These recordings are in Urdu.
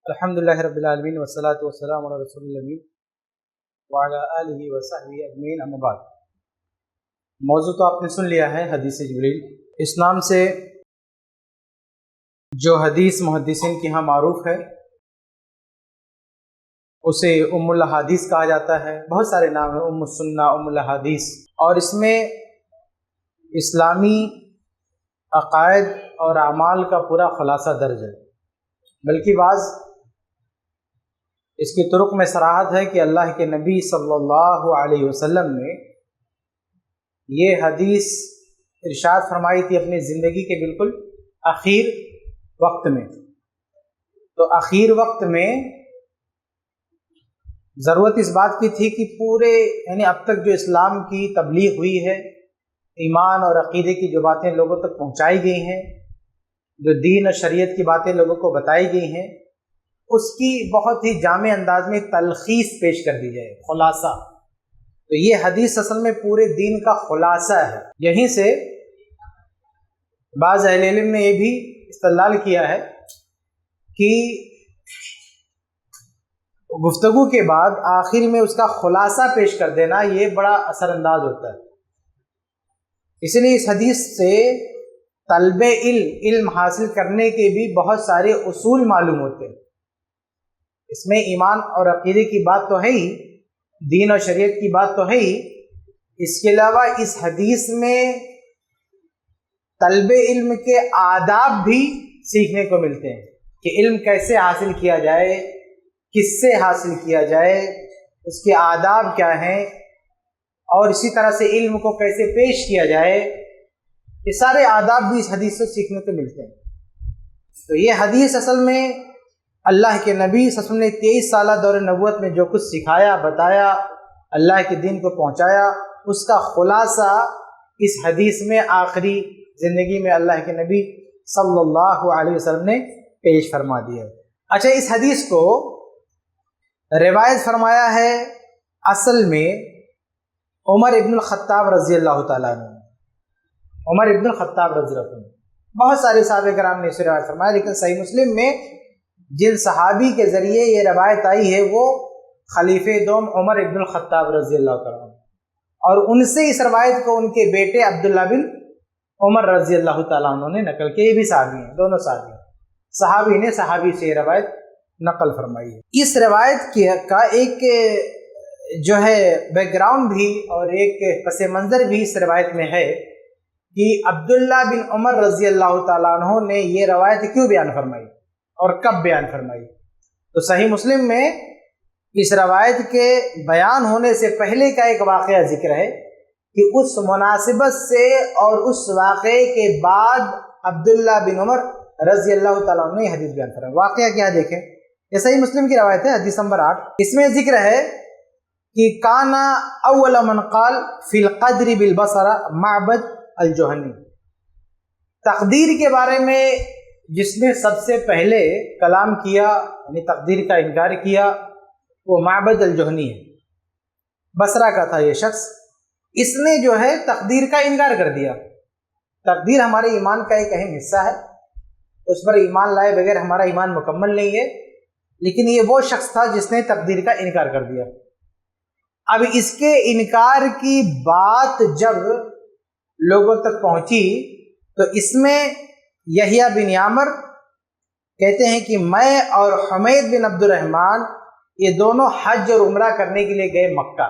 الحمدللہ رب العالمین والصلاة والسلام علی رسول الامین وعلی آلہ وصحبہ اجمعین، اما بعد۔ موضوع تو آپ نے سن لیا ہے، حدیث جبریل۔ اس نام سے جو حدیث محدثین کے ہاں معروف ہے اسے ام الاحادیث کہا جاتا ہے۔ بہت سارے نام ہیں، ام السنہ، ام الاحادیث، اور اس میں اسلامی عقائد اور اعمال کا پورا خلاصہ درج ہے۔ بلکہ بعض اس کی طرق میں صراحت ہے کہ اللہ کے نبی صلی اللہ علیہ وسلم نے یہ حدیث ارشاد فرمائی تھی اپنی زندگی کے بالکل اخیر وقت میں۔ تو اخیر وقت میں ضرورت اس بات کی تھی کہ پورے اب تک جو اسلام کی تبلیغ ہوئی ہے، ایمان اور عقیدے کی جو باتیں لوگوں تک پہنچائی گئی ہیں، جو دین اور شریعت کی باتیں لوگوں کو بتائی گئی ہیں، اس کی بہت ہی جامع انداز میں تلخیص پیش کر دی جائے، خلاصہ۔ تو یہ حدیث اصل میں پورے دین کا خلاصہ ہے۔ یہیں سے بعض اہل علم نے یہ بھی استدلال کیا ہے کہ گفتگو کے بعد آخر میں اس کا خلاصہ پیش کر دینا یہ بڑا اثر انداز ہوتا ہے۔ اس لیے اس حدیث سے طلب علم حاصل کرنے کے بھی بہت سارے اصول معلوم ہوتے ہیں۔ اس میں ایمان اور عقیدے کی بات تو ہے ہی، دین اور شریعت کی بات تو ہے ہی، اس کے علاوہ اس حدیث میں طلب علم کے آداب بھی سیکھنے کو ملتے ہیں کہ علم کیسے حاصل کیا جائے، کس سے حاصل کیا جائے، اس کے آداب کیا ہیں، اور اسی طرح سے علم کو کیسے پیش کیا جائے، یہ سارے آداب بھی اس حدیث سے سیکھنے کو ملتے ہیں۔ تو یہ حدیث اصل میں اللہ کے نبی صلی اللہ علیہ وسلم نے 23 سالہ دور نبوت میں جو کچھ سکھایا، بتایا، اللہ کے دین کو پہنچایا، اس کا خلاصہ اس حدیث میں آخری زندگی میں اللہ کے نبی صلی اللہ علیہ وسلم نے پیش فرما دیا۔ اچھا، اس حدیث کو روایت فرمایا ہے اصل میں عمر ابن الخطاب رضی اللہ تعالیٰ عنہ۔ عمر ابن الخطاب رضی اللہ عنہ، بہت سارے صحابہ کرام نے اسے روایت فرمایا، لیکن صحیح مسلم میں جن صحابی کے ذریعے یہ روایت آئی ہے وہ خلیفہ دوم عمر ابن الخطاب رضی اللہ تعالیٰ عنہ، اور ان سے اس روایت کو ان کے بیٹے عبداللہ بن عمر رضی اللہ تعالیٰ عنہ نے نقل کیا۔ یہ بھی صحابی ہیں، دونوں صحابی ہیں۔ صحابی نے صحابی سے یہ روایت نقل فرمائی ہے۔ اس روایت کا ایک جو ہے بیک گراؤنڈ بھی اور ایک پس منظر بھی اس روایت میں ہے کہ عبداللہ بن عمر رضی اللہ تعالیٰ عنہ نے یہ روایت کیوں بیان فرمائی اور کب بیان فرمائی۔ تو صحیح مسلم میں اس روایت کے بیان ہونے سے پہلے کا ایک واقعہ ذکر ہے کہ اس مناسبت سے اور اس واقعے کے بعد عبداللہ بن عمر رضی اللہ تعالیٰ عنہ نے یہ حدیث بیان فرمائی۔ واقعہ کیا دیکھیں، یہ صحیح مسلم کی روایت ہے، حدیث نمبر 8۔ اس میں ذکر ہے کہ کانا اول من قال فی القدر بالبصرہ معبد الجہنی۔ تقدیر کے بارے میں جس نے سب سے پہلے کلام کیا، یعنی تقدیر کا انکار کیا، وہ معبد الجہنی ہے، بصرہ کا تھا یہ شخص۔ اس نے جو ہے تقدیر کا انکار کر دیا۔ تقدیر ہمارے ایمان کا ایک اہم حصہ ہے، اس پر ایمان لائے بغیر ہمارا ایمان مکمل نہیں ہے، لیکن یہ وہ شخص تھا جس نے تقدیر کا انکار کر دیا۔ اب اس کے انکار کی بات جب لوگوں تک پہنچی تو اس میں یحییٰ بن عامر کہتے ہیں کہ میں اور حمید بن عبد الرحمن یہ دونوں حج اور عمرہ کرنے کے لیے گئے مکہ۔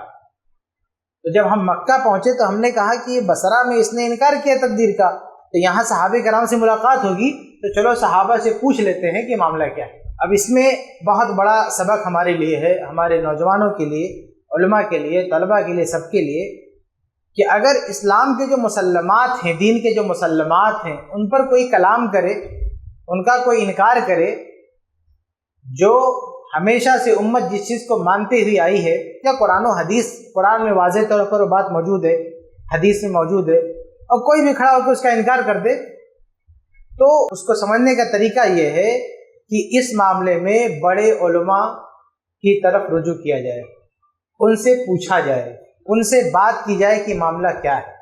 تو جب ہم مکہ پہنچے تو ہم نے کہا کہ یہ بصرہ میں اس نے انکار کیا تقدیر کا، تو یہاں صحابہ کرام سے ملاقات ہوگی تو چلو صحابہ سے پوچھ لیتے ہیں کہ معاملہ کیا ہے۔ اب اس میں بہت بڑا سبق ہمارے لیے ہے، ہمارے نوجوانوں کے لیے، علماء کے لیے، طلباء کے لیے، سب کے لیے، کہ اگر اسلام کے جو مسلمات ہیں، دین کے جو مسلمات ہیں، ان پر کوئی کلام کرے، ان کا کوئی انکار کرے، جو ہمیشہ سے امت جس چیز کو مانتے ہوئی آئی ہے، یا قرآن و حدیث، قرآن میں واضح طور پر وہ بات موجود ہے، حدیث میں موجود ہے، اور کوئی بھی کھڑا ہو کے اس کا انکار کر دے، تو اس کو سمجھنے کا طریقہ یہ ہے کہ اس معاملے میں بڑے علماء کی طرف رجوع کیا جائے، ان سے پوچھا جائے، ان سے بات کی جائے کہ معاملہ کیا ہے،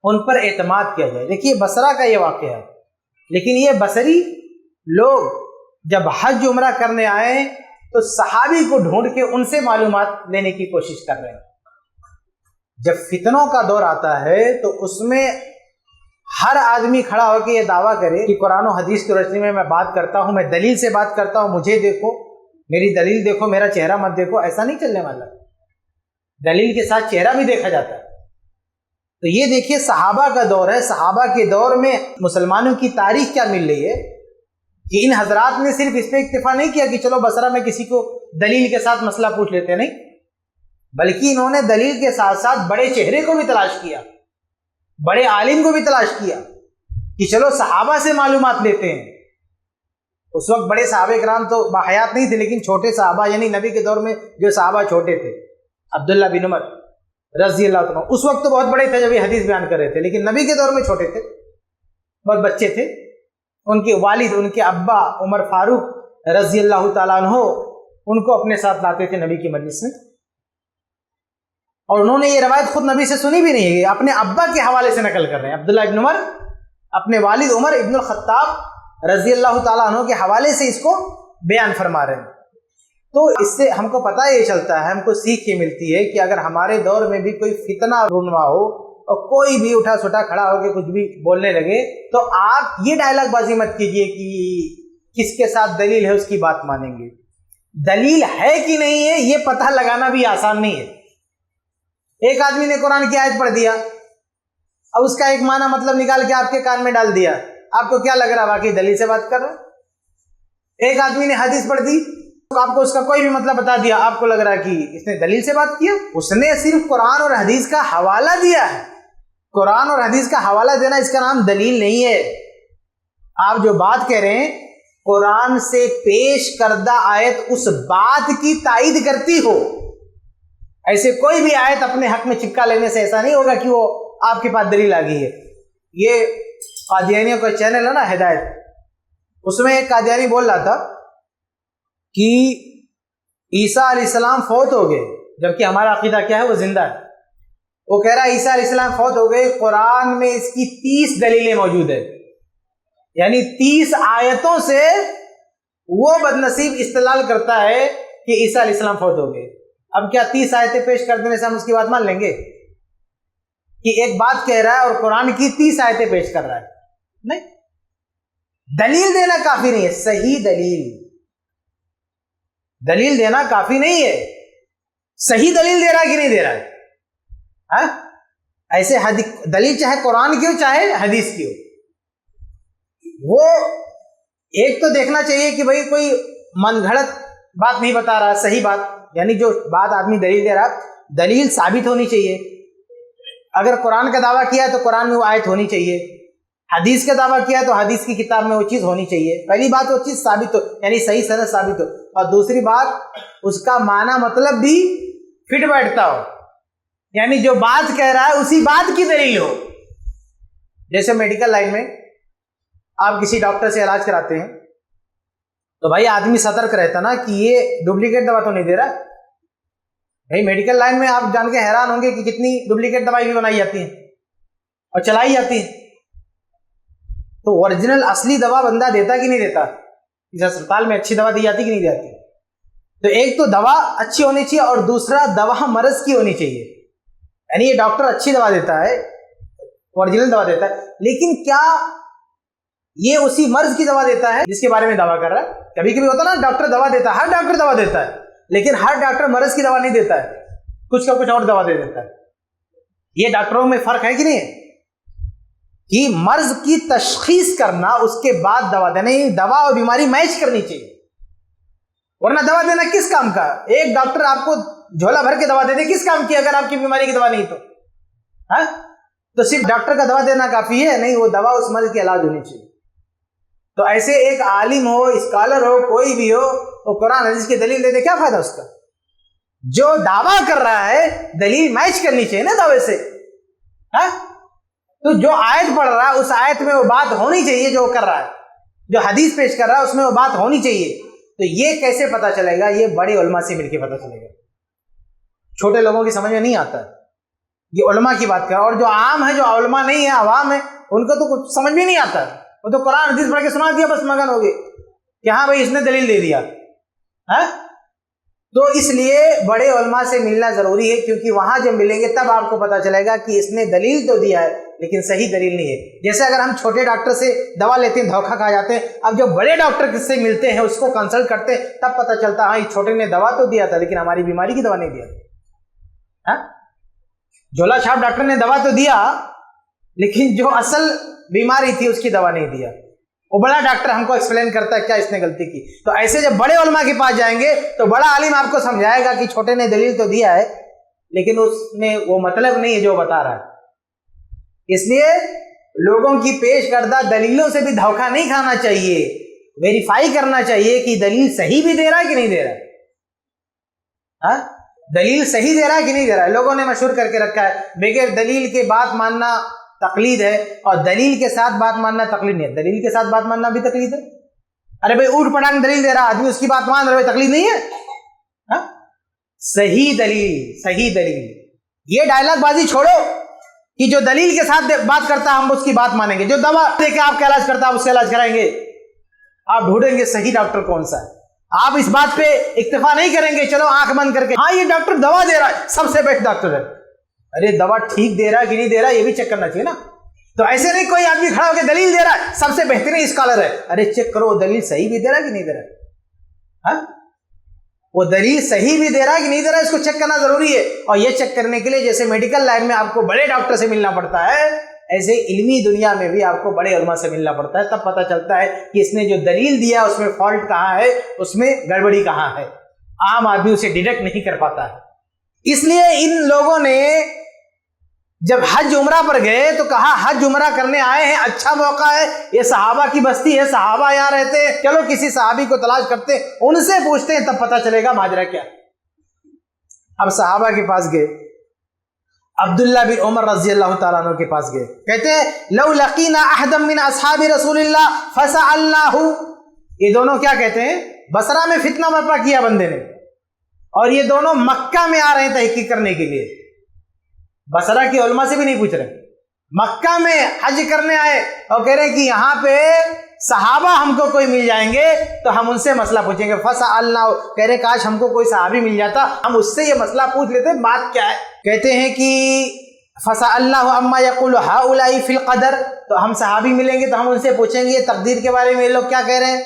ان پر اعتماد کیا جائے۔ دیکھیے بصرہ کا یہ واقعہ ہے، لیکن یہ بصری لوگ جب حج عمرہ کرنے آئے تو صحابی کو ڈھونڈ کے ان سے معلومات لینے کی کوشش کر رہے ہیں۔ جب فتنوں کا دور آتا ہے تو اس میں ہر آدمی کھڑا ہو کے یہ دعویٰ کرے کہ قرآن و حدیث کی روشنی میں بات کرتا ہوں، میں دلیل سے بات کرتا ہوں، مجھے دیکھو، میری دلیل دیکھو، میرا چہرہ مت دیکھو، ایسا نہیں چلنے والا۔ دلیل کے ساتھ چہرہ بھی دیکھا جاتا ہے۔ تو یہ دیکھیے صحابہ کا دور ہے، صحابہ کے دور میں مسلمانوں کی تاریخ کیا مل رہی ہے کہ ان حضرات نے صرف اس پہ اکتفا نہیں کیا کہ چلو بصرہ میں کسی کو دلیل کے ساتھ مسئلہ پوچھ لیتے، نہیں، بلکہ انہوں نے دلیل کے ساتھ ساتھ بڑے چہرے کو بھی تلاش کیا، بڑے عالم کو بھی تلاش کیا کہ چلو صحابہ سے معلومات لیتے ہیں۔ اس وقت بڑے صحابہ کرام تو باحیات نہیں تھے، لیکن چھوٹے صحابہ، یعنی نبی کے دور میں جو صحابہ چھوٹے تھے، عبداللہ بن عمر رضی اللہ عنہ، اس وقت تو بہت بڑے تھے جب یہ حدیث بیان کر رہے تھے، لیکن نبی کے دور میں چھوٹے تھے، بہت بچے تھے۔ ان کے والد، ان کے ابا عمر فاروق رضی اللہ تعالیٰ عنہ ان کو اپنے ساتھ لاتے تھے نبی کی مجلس میں، اور انہوں نے یہ روایت خود نبی سے سنی بھی نہیں ہے، اپنے ابا کے حوالے سے نقل کر رہے ہیں۔ عبداللہ ابن عمر اپنے والد عمر ابن الخطاب رضی اللہ تعالیٰ عنہ کے حوالے سے اس کو بیان فرما رہے ہیں۔ تو اس سے ہم کو پتہ یہ چلتا ہے، ہم کو سیکھ یہ ملتی ہے کہ اگر ہمارے دور میں بھی کوئی فتنہ رونما ہو اور کوئی بھی اٹھا سٹا کھڑا ہو کے کچھ بھی بولنے لگے تو آپ یہ ڈائلاگ بازی مت کیجئے کہ کس کے ساتھ دلیل ہے اس کی بات مانیں گے۔ دلیل ہے کہ نہیں ہے یہ پتہ لگانا بھی آسان نہیں ہے۔ ایک آدمی نے قرآن کی آیت پڑھ دیا، اب اس کا ایک معنی مطلب نکال کے آپ کے کان میں ڈال دیا، آپ کو کیا لگ رہا واقعی دلیل سے بات کر رہا ہے؟ ایک آدمی نے حدیث پڑھ دی، آپ کو اس کا کوئی بھی مطلب بتا دیا، آپ کو لگ رہا کہ اس نے دلیل سے بات کیا؟ اس نے صرف قرآن اور حدیث کا حوالہ دیا ہے۔ قرآن اور حدیث کا حوالہ دینا اس کا نام دلیل نہیں ہے۔ آپ جو بات کہہ رہے ہیں قرآن سے پیش کردہ آیت اس بات کی تائید کرتی ہو، ایسے کوئی بھی آیت اپنے حق میں چپکا لینے سے ایسا نہیں ہوگا کہ وہ آپ کے پاس دلیل آ گئی ہے۔ یہ قادیانیوں کا چینل ہے نا ہدایت، اس میں ایک قادیانی بول رہا تھا کہ عیسیٰ علیہ السلام فوت ہو گئے، جبکہ ہمارا عقیدہ کیا ہے وہ زندہ ہے۔ وہ کہہ رہا ہے عیسیٰ علیہ السلام فوت ہو گئے، قرآن میں اس کی 30 دلیلیں موجود ہیں، یعنی 30 آیتوں سے وہ بدنصیب استدلال کرتا ہے کہ عیسیٰ علیہ السلام فوت ہو گئے۔ اب کیا 30 آیتیں پیش کر دینے سے ہم اس کی بات مان لیں گے کہ ایک بات کہہ رہا ہے اور قرآن کی 30 آیتیں پیش کر رہا ہے؟ نہیں، دلیل دینا کافی نہیں ہے، صحیح دلیل دینا کافی نہیں ہے، صحیح دلیل دے رہا ہے کہ نہیں دے رہا ہے؟ ہاں، ایسے دلیل چاہے قرآن کی ہو چاہے حدیث کی ہو، وہ ایک تو دیکھنا چاہیے کہ بھئی کوئی من گھڑت بات نہیں بتا رہا، صحیح بات، یعنی جو بات آدمی دلیل دے رہا دلیل ثابت ہونی چاہیے۔ اگر قرآن کا دعویٰ کیا ہے تو قرآن میں وہ آیت ہونی چاہیے، حدیث کا دعویٰ کیا ہے تو حدیث کی کتاب میں وہ چیز ہونی چاہیے۔ پہلی بات وہ چیز ثابت ہو، یعنی صحیح سند ثابت ہو، اور دوسری بات اس کا معنی مطلب بھی فٹ بیٹھتا ہو، یعنی جو بات کہہ رہا ہے اسی بات کی دلیل ہو۔ جیسے میڈیکل لائن میں آپ کسی ڈاکٹر سے علاج کراتے ہیں تو بھائی آدمی سترک رہتا نا کہ یہ ڈپلیکیٹ دوا تو نہیں دے رہا۔ بھائی میڈیکل لائن میں آپ جان کے حیران ہوں گے کہ کتنی ڈپلیکیٹ دوائی بھی بنائی جاتی ہیں اور چلائی جاتی ہیں، تو اوریجنل اصلی دوا بندہ دیتا کہ نہیں دیتا؟ اس اسپتال میں اچھی دوا دی جاتی کہ نہیں جاتی؟ تو ایک تو دوا اچھی ہونی چاہیے اور دوسرا دوا مرض کی ہونی چاہیے، یعنی یہ ڈاکٹر اچھی دوا دیتا ہے، اوریجنل دوا دیتا ہے، لیکن کیا یہ اسی مرض کی دوا دیتا ہے جس کے بارے میں دعویٰ کر رہا ہے؟ کبھی کبھی ہوتا نا ڈاکٹر دوا دیتا ہے، ہر ڈاکٹر دوا دیتا ہے، لیکن ہر ڈاکٹر مرض کی دوا نہیں دیتا ہے، کچھ کا کچھ اور دوا دے دیتا ہے۔ یہ ڈاکٹروں میں فرق ہے کہ نہیں ہے کہ مرض کی تشخیص کرنا اس کے بعد دوا دینا، دوا اور بیماری میچ کرنی چاہیے، ورنہ دوا دینا کس کام کا؟ ایک ڈاکٹر آپ کو جھولا بھر کے دوا دے دے، کس کام کی اگر آپ کی بیماری کی دوا نہیں تو؟ ہاں، تو صرف ڈاکٹر کا دوا دینا کافی ہے؟ نہیں، وہ دوا اس مرض کی علاج ہونی چاہیے۔ تو ایسے ایک عالم ہو، اسکالر ہو، کوئی بھی ہو، وہ قرآن حدیث کی دلیل دے دے، کیا فائدہ اس کا؟ جو دعویٰ کر رہا ہے دلیل میچ کرنی چاہیے نا دعوے سے۔ ہاں، تو جو آیت پڑھ رہا ہے اس آیت میں وہ بات ہونی چاہیے جو وہ کر رہا ہے، جو حدیث پیش کر رہا ہے اس میں وہ بات ہونی چاہیے۔ تو یہ کیسے پتا چلے گا؟ یہ بڑے علماء سے مل کے پتا چلے گا، چھوٹے لوگوں کی سمجھ میں نہیں آتا ہے۔ یہ علماء کی بات کر، اور جو عام ہے، جو علماء نہیں ہے، عوام ہے، ان کو تو کچھ سمجھ بھی نہیں آتا ہے، وہ تو قرآن حدیث پڑھ کے سنا دیا بس مگن ہو گئے۔ کہ ہاں بھائی اس نے دلیل دے دیا ہے. تو اس لیے بڑے علماء سے ملنا ضروری ہے، کیونکہ وہاں جب ملیں گے تب آپ کو پتا چلے گا کہ اس نے دلیل تو دیا ہے لیکن صحیح دلیل نہیں ہے. جیسے اگر ہم چھوٹے ڈاکٹر سے دوا لیتے ہیں دھوکہ کھا جاتے ہیں، اب جب بڑے ڈاکٹر سے ملتے ہیں اس کو کنسلٹ کرتے ہیں تب پتا چلتا ہاں یہ چھوٹے نے دوا تو دیا تھا لیکن ہماری بیماری کی دوا نہیں دیا. جھولا چھاپ ڈاکٹر نے دوا تو دیا لیکن جو اصل بیماری تھی اس کی دوا نہیں دیا. وہ بڑا ڈاکٹر ہم کو ایکسپلین کرتا ہے کیا اس نے غلطی کی. تو ایسے جب بڑے علماء کے پاس جائیں گے تو بڑا عالم آپ کو سمجھائے گا کہ چھوٹے نے دلیل تو دیا ہے لیکن اس میں وہ مطلب نہیں ہے جو بتا رہا ہے. اس لیے لوگوں کی پیش کردہ دلیلوں سے بھی دھوکہ نہیں کھانا چاہیے، ویریفائی کرنا چاہیے کہ دلیل صحیح بھی دے رہا ہے کہ نہیں دے رہا ہے. دلیل صحیح دے رہا ہے کہ نہیں دے رہا ہے. لوگوں نے مشہور کر کے رکھا ہے بغیر دلیل کے بات ماننا تقلید ہے اور دلیل کے ساتھ بات ماننا تقلید نہیں ہے. دلیل کے ساتھ بات ماننا بھی تقلید ہے. ارے بھائی اوٹ پٹانگ دلیل دے رہا آدمی اس کی بات مان رہے تقلید نہیں ہے. صحیح دلیل، صحیح دلیل. یہ ڈائلاگ بازی چھوڑو کہ جو دلیل کے ساتھ بات کرتا ہے ہم اس کی بات مانیں گے، جو دوا دے کے آپ کا علاج کرتا ہے اس کا علاج کرائیں گے. آپ ڈھونڈیں گے صحیح ڈاکٹر کون سا ہے. آپ اس بات پہ اکتفا نہیں کریں گے چلو آنکھ بند کر کے ہاں یہ ڈاکٹر دوا دے رہا ہے سب سے بیسٹ ڈاکٹر ہے. ارے دوا ٹھیک دے رہا ہے کہ نہیں دے رہا یہ بھی چیک کرنا چاہیے نا. تو ایسے نہیں کوئی آدمی کھڑا ہو کے دلیل دے رہا ہے سب سے بہترین اسکالر ہے. ارے چیک کرو دلیل صحیح بھی دے رہا ہے کہ نہیں دے رہا ہے. وہ دلیل صحیح بھی دے رہا ہے کہ نہیں دے رہا ہے اس کو چیک کرنا ضروری ہے. اور یہ چیک کرنے کے لیے جیسے میڈیکل لائن میں آپ کو بڑے ڈاکٹر سے ملنا پڑتا ہے ایسے علمی دنیا میں بھی آپ کو بڑے علماء سے ملنا پڑتا ہے. تب پتہ چلتا ہے کہ اس نے جو دلیل دیا اس میں فالٹ کہاں ہے، اس میں گڑبڑی کہاں ہے. عام آدمی اسے ڈیٹیکٹ نہیں کر پاتا ہے. اس لیے ان لوگوں نے جب حج عمرہ پر گئے تو کہا حج عمرہ کرنے آئے ہیں، اچھا موقع ہے، یہ صحابہ کی بستی ہے، صحابہ یہاں رہتے ہیں، چلو کسی صحابی کو تلاش کرتے ہیں ان سے پوچھتے ہیں تب پتہ چلے گا ماجرا کیا. اب صحابہ کے پاس گئے، عبداللہ بن عمر رضی اللہ تعالیٰ عنہ کے پاس گئے، کہتے ہیں لو لقینا احدا من اصحاب رسول اللہ فسألناہ. یہ دونوں کیا کہتے ہیں؟ بصرہ میں فتنہ برپا کیا بندے نے اور یہ دونوں مکہ میں آ رہے ہیں تحقیق کرنے کے لیے. بصرہ کے علماء سے بھی نہیں پوچھ رہے، مکہ میں حج کرنے آئے اور کہہ رہے ہیں کہ یہاں پہ صحابہ ہم کو کوئی مل جائیں گے تو ہم ان سے مسئلہ پوچھیں گے. فسألنا، کہہ رہے کاش ہم کو کوئی صحابی مل جاتا ہم اس سے یہ مسئلہ پوچھ لیتے بات کیا ہے. کہتے ہیں کہ فسألناہ عما یقول ہؤلاء فی القدر، تو ہم صحابی ملیں گے تو ہم ان سے پوچھیں گے تقدیر کے بارے میں یہ لوگ کیا کہہ رہے ہیں.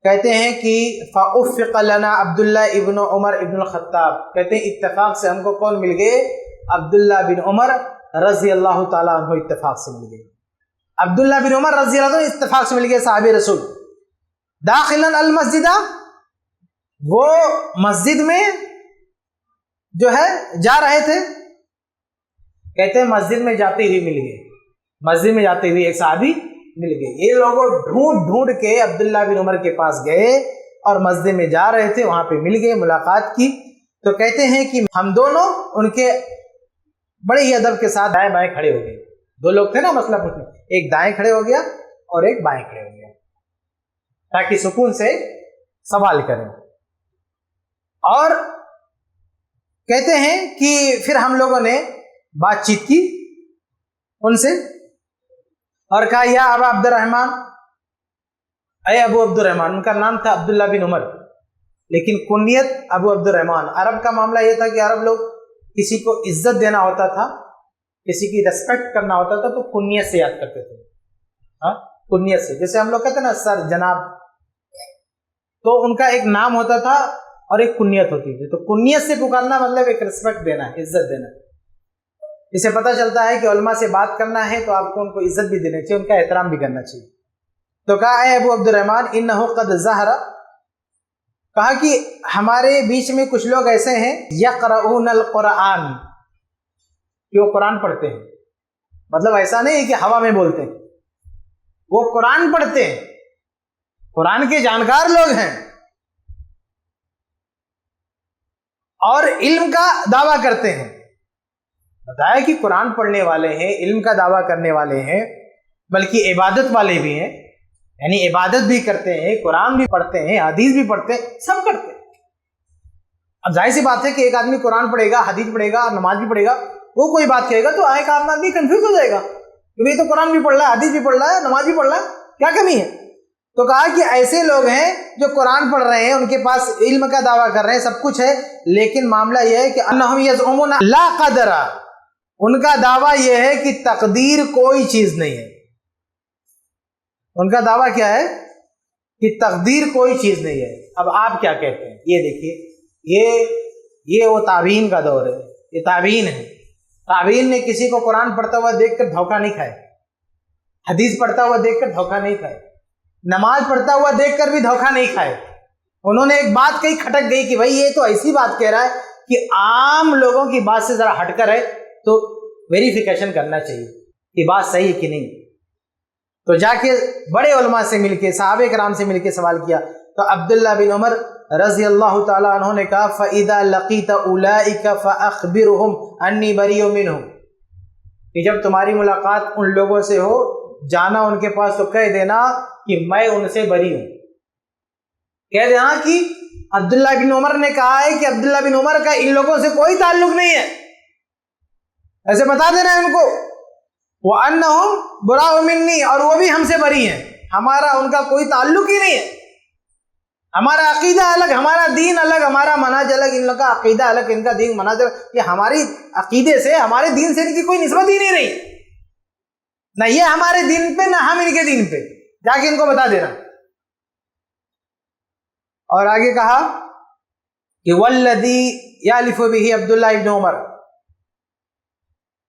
کہتے ہیں کہ فأفق لنا عبداللہ ابن عمر ابن الخطاب، کہتے ہیں اتفاق سے ہم کو کون مل گئے؟ عبداللہ بن عمر رضی اللہ تعالیٰ عنہ اتفاق سے مل گئے. عبداللہ بن عمر رضی اللہ عنہ اتفاق سے مل گئے صحابی رسول. داخلا المسجد، وہ مسجد میں جو ہے جا رہے تھے، کہتے ہیں مسجد میں جاتے ہوئے مل گئے، مسجد میں جاتے ہوئے ایک صحابی مل گئے. یہ لوگوں ڈھونڈ ڈھونڈ کے عبداللہ بن عمر کے پاس گئے اور مسجد میں جا رہے تھے، وہاں پہ مل گئے، ملاقات کی. تو کہتے ہیں کہ ہم دونوں ان کے بڑے ہی ادب کے ساتھ دائیں بائیں کھڑے ہو گئے. دو لوگ تھے نا مسئلہ پوچھنے، ایک دائیں کھڑے ہو گیا اور ایک بائیں کھڑے ہو گیا تاکہ سکون سے سوال کریں. اور کہتے ہیں کہ پھر ہم لوگوں نے بات چیت کی ان سے اور کہا یا ابا عبد الرحمن، اے ابو عبد الرحمن. ان کا نام تھا عبداللہ بن عمر لیکن کنیت ابو عبد الرحمن. عرب کا معاملہ یہ تھا کہ عرب لوگ کسی کو عزت دینا ہوتا تھا، کسی کی ریسپیکٹ کرنا ہوتا تھا تو کنیت سے یاد کرتے تھے. کنیت سے، جیسے ہم لوگ کہتے ہیں نا سر، جناب، تو ان کا ایک نام ہوتا تھا اور ایک کنیت ہوتی تھی. تو کنیت سے پکارنا مطلب ایک ریسپیکٹ دینا ہے، عزت دینا. اسے پتہ چلتا ہے کہ علماء سے بات کرنا ہے تو آپ کو ان کو عزت بھی دینی چاہیے، ان کا احترام بھی کرنا چاہیے. تو کہا اے ابو عبد الرحمن انہ قد ظہر، کہا کہ ہمارے بیچ میں کچھ لوگ ایسے ہیں یقرؤون القرآن، کہ وہ قرآن پڑھتے ہیں. مطلب ایسا نہیں ہے کہ ہوا میں بولتے ہیں، وہ قرآن پڑھتے ہیں، قرآن کے جانکار لوگ ہیں اور علم کا دعویٰ کرتے ہیں. بتایا کہ قرآن پڑھنے والے ہیں، علم کا دعویٰ کرنے والے ہیں، بلکہ عبادت والے بھی ہیں، یعنی عبادت بھی کرتے ہیں، قرآن بھی پڑھتے ہیں، حدیث بھی پڑھتے ہیں، سب کرتے ہیں. اب ظاہر سی بات ہے کہ ایک آدمی قرآن پڑھے گا، حدیث پڑھے گا، نماز بھی پڑھے گا، وہ کوئی بات کہے گا تو ایک آدمی کنفیوز ہو جائے گا کہ یہ تو قرآن بھی پڑھ رہا ہے، حدیث بھی پڑھ رہا ہے، نماز بھی پڑھ رہا ہے، کیا کمی ہے؟ تو کہا کہ ایسے لوگ ہیں جو قرآن پڑھ رہے ہیں، ان کے پاس علم کا دعویٰ کر رہے ہیں، سب کچھ ہے، لیکن معاملہ یہ ہے کہ انہم یزعمون لا قدر، ان کا دعویٰ یہ ہے کہ تقدیر کوئی چیز نہیں ہے۔ ان کا دعویٰ کیا ہے کہ تقدیر کوئی چیز نہیں ہے۔ اب آپ کیا کہتے ہیں؟ یہ دیکھیے، یہ وہ تابعین کا دور ہے، یہ تابعین ہے۔ تابعین نے کسی کو قرآن پڑھتا ہوا دیکھ کر دھوکہ نہیں کھائے، حدیث پڑھتا ہوا دیکھ کر دھوکہ نہیں کھائے، نماز پڑھتا ہوا دیکھ کر بھی دھوکہ نہیں کھائے۔ انہوں نے ایک بات کہی، کھٹک گئی کہ بھائی یہ تو ایسی بات کہہ رہا ہے کہ عام لوگوں کی بات سے ذرا ہٹ کر ہے، تو ویریفیکیشن کرنا چاہیے کہ بات صحیح ہے کہ نہیں۔ تو جا کے بڑے علماء سے مل کے، صحابہ کرام سے مل کے سوال کیا، تو عبداللہ بن عمر رضی اللہ تعالیٰ عنہ نے کہا فَإِذَا لَقِيتَ أُولَئِكَ فَأَخْبِرْهُمْ أَنِّي بَرِيءٌ مِّنْهُمْ، کہ جب تمہاری ملاقات ان لوگوں سے ہو، جانا ان کے پاس تو کہہ دینا کہ میں ان سے بری ہوں۔ کہہ دینا کہ عبداللہ بن عمر نے کہا ہے کہ عبداللہ بن عمر کا ان لوگوں سے کوئی تعلق نہیں ہے، ایسے بتا دینا ہے ان کو۔ وَأَنَّهُمْ بُرَاءٌ مِّنِّي، اور وہ بھی ہم سے بری ہیں، ہمارا ان کا کوئی تعلق ہی نہیں ہے، ہمارا عقیدہ الگ، ہمارا دین الگ، ہمارا منہج الگ، ان لوگوں کا عقیدہ الگ، ان کا دین منہج الگ، یہ ہماری عقیدے سے، ہمارے دین سے ان کی کوئی نسبت ہی نہیں رہی، نہ یہ ہمارے دین پہ نہ ہم ان کے دین پہ، جا کے ان کو بتا دینا۔ اور آگے کہا کہ وَالَّذِي يَحْلِفُ بِهِ عبداللہ ابن عمر،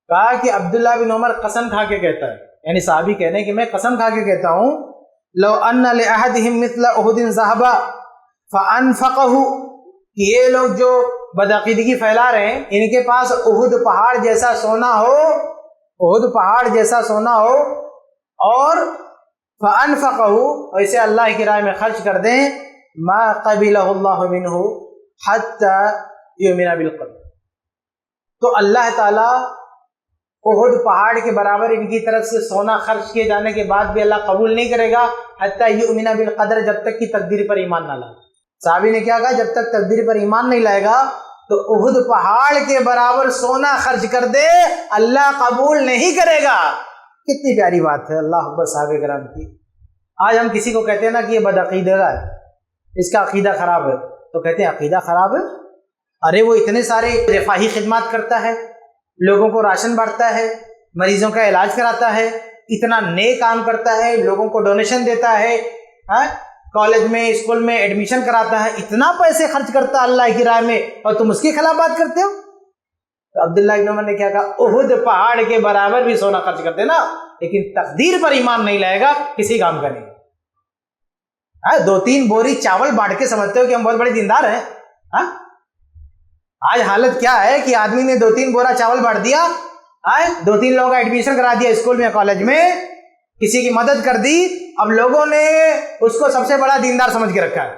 کہا کہ عبداللہ بن عمر قسم کھا کے کہتا ہے، یعنی صحابی کہہ رہے ہیں کہ میں قسم کھا کے کہتا ہوں، لو ان لأحدهم مثل احد ذهبا فانفقه، کہ یہ لوگ جو بدعقیدگی پھیلا رہے ہیں، ان کے پاس احد پہاڑ جیسا سونا ہو، احد پہاڑ جیسا سونا ہو، اور فانفقه، ایسے اللہ کی راہ میں خرچ کر دیں، ما قبلہ اللہ منہ حتی یؤمن بالقدر، تو اللہ تعالی احد پہاڑ کے برابر ان کی طرف سے سونا خرچ کیے جانے کے بعد بھی اللہ قبول نہیں کرے گا، حتی یؤمن بالقدر، جب تک کہ تقدیر پر ایمان نہ لائے۔ صحابی نے کیا کہا؟ جب تک تقدیر پر ایمان نہیں لائے گا تو احد پہاڑ کے برابر سونا خرچ کر دے، اللہ قبول نہیں کرے گا۔ کتنی پیاری بات ہے، اللہ اکبر صحابہ کرام کی۔ آج ہم کسی کو کہتے ہیں نا کہ یہ بدعقیدہ ہے، اس کا عقیدہ خراب ہے، تو کہتے ہیں عقیدہ خراب ہے؟ ارے وہ اتنے سارے رفاہی خدمات کرتا ہے، لوگوں کو راشن بانٹتا ہے، مریضوں کا علاج کراتا ہے، اتنا نیک کام کرتا ہے، لوگوں کو ڈونیشن دیتا ہے، کالج میں اسکول میں ایڈمیشن کراتا ہے، اتنا پیسے خرچ کرتا ہے اللہ کی راہ میں، اور تم اس کے خلاف بات کرتے ہو؟ تو عبداللہ ابن عمر نے کیا کہا؟ احد پہاڑ کے برابر بھی سونا خرچ کرتے نا، لیکن تقدیر پر ایمان نہیں لائے گا، کسی کام کا نہیں۔ 2-3 بوری چاول بانٹ کے سمجھتے ہو کہ ہم بہت بڑے دیندار ہیں؟ آج حالت کیا ہے کہ آدمی نے 2-3 بورا چاول بانٹ دیا، 2-3 لوگوں کا ایڈمیشن کرا دیا اسکول میں کالج میں، کسی کی مدد کر دی، اب لوگوں نے اس کو سب سے بڑا دیندار سمجھ کے رکھا ہے۔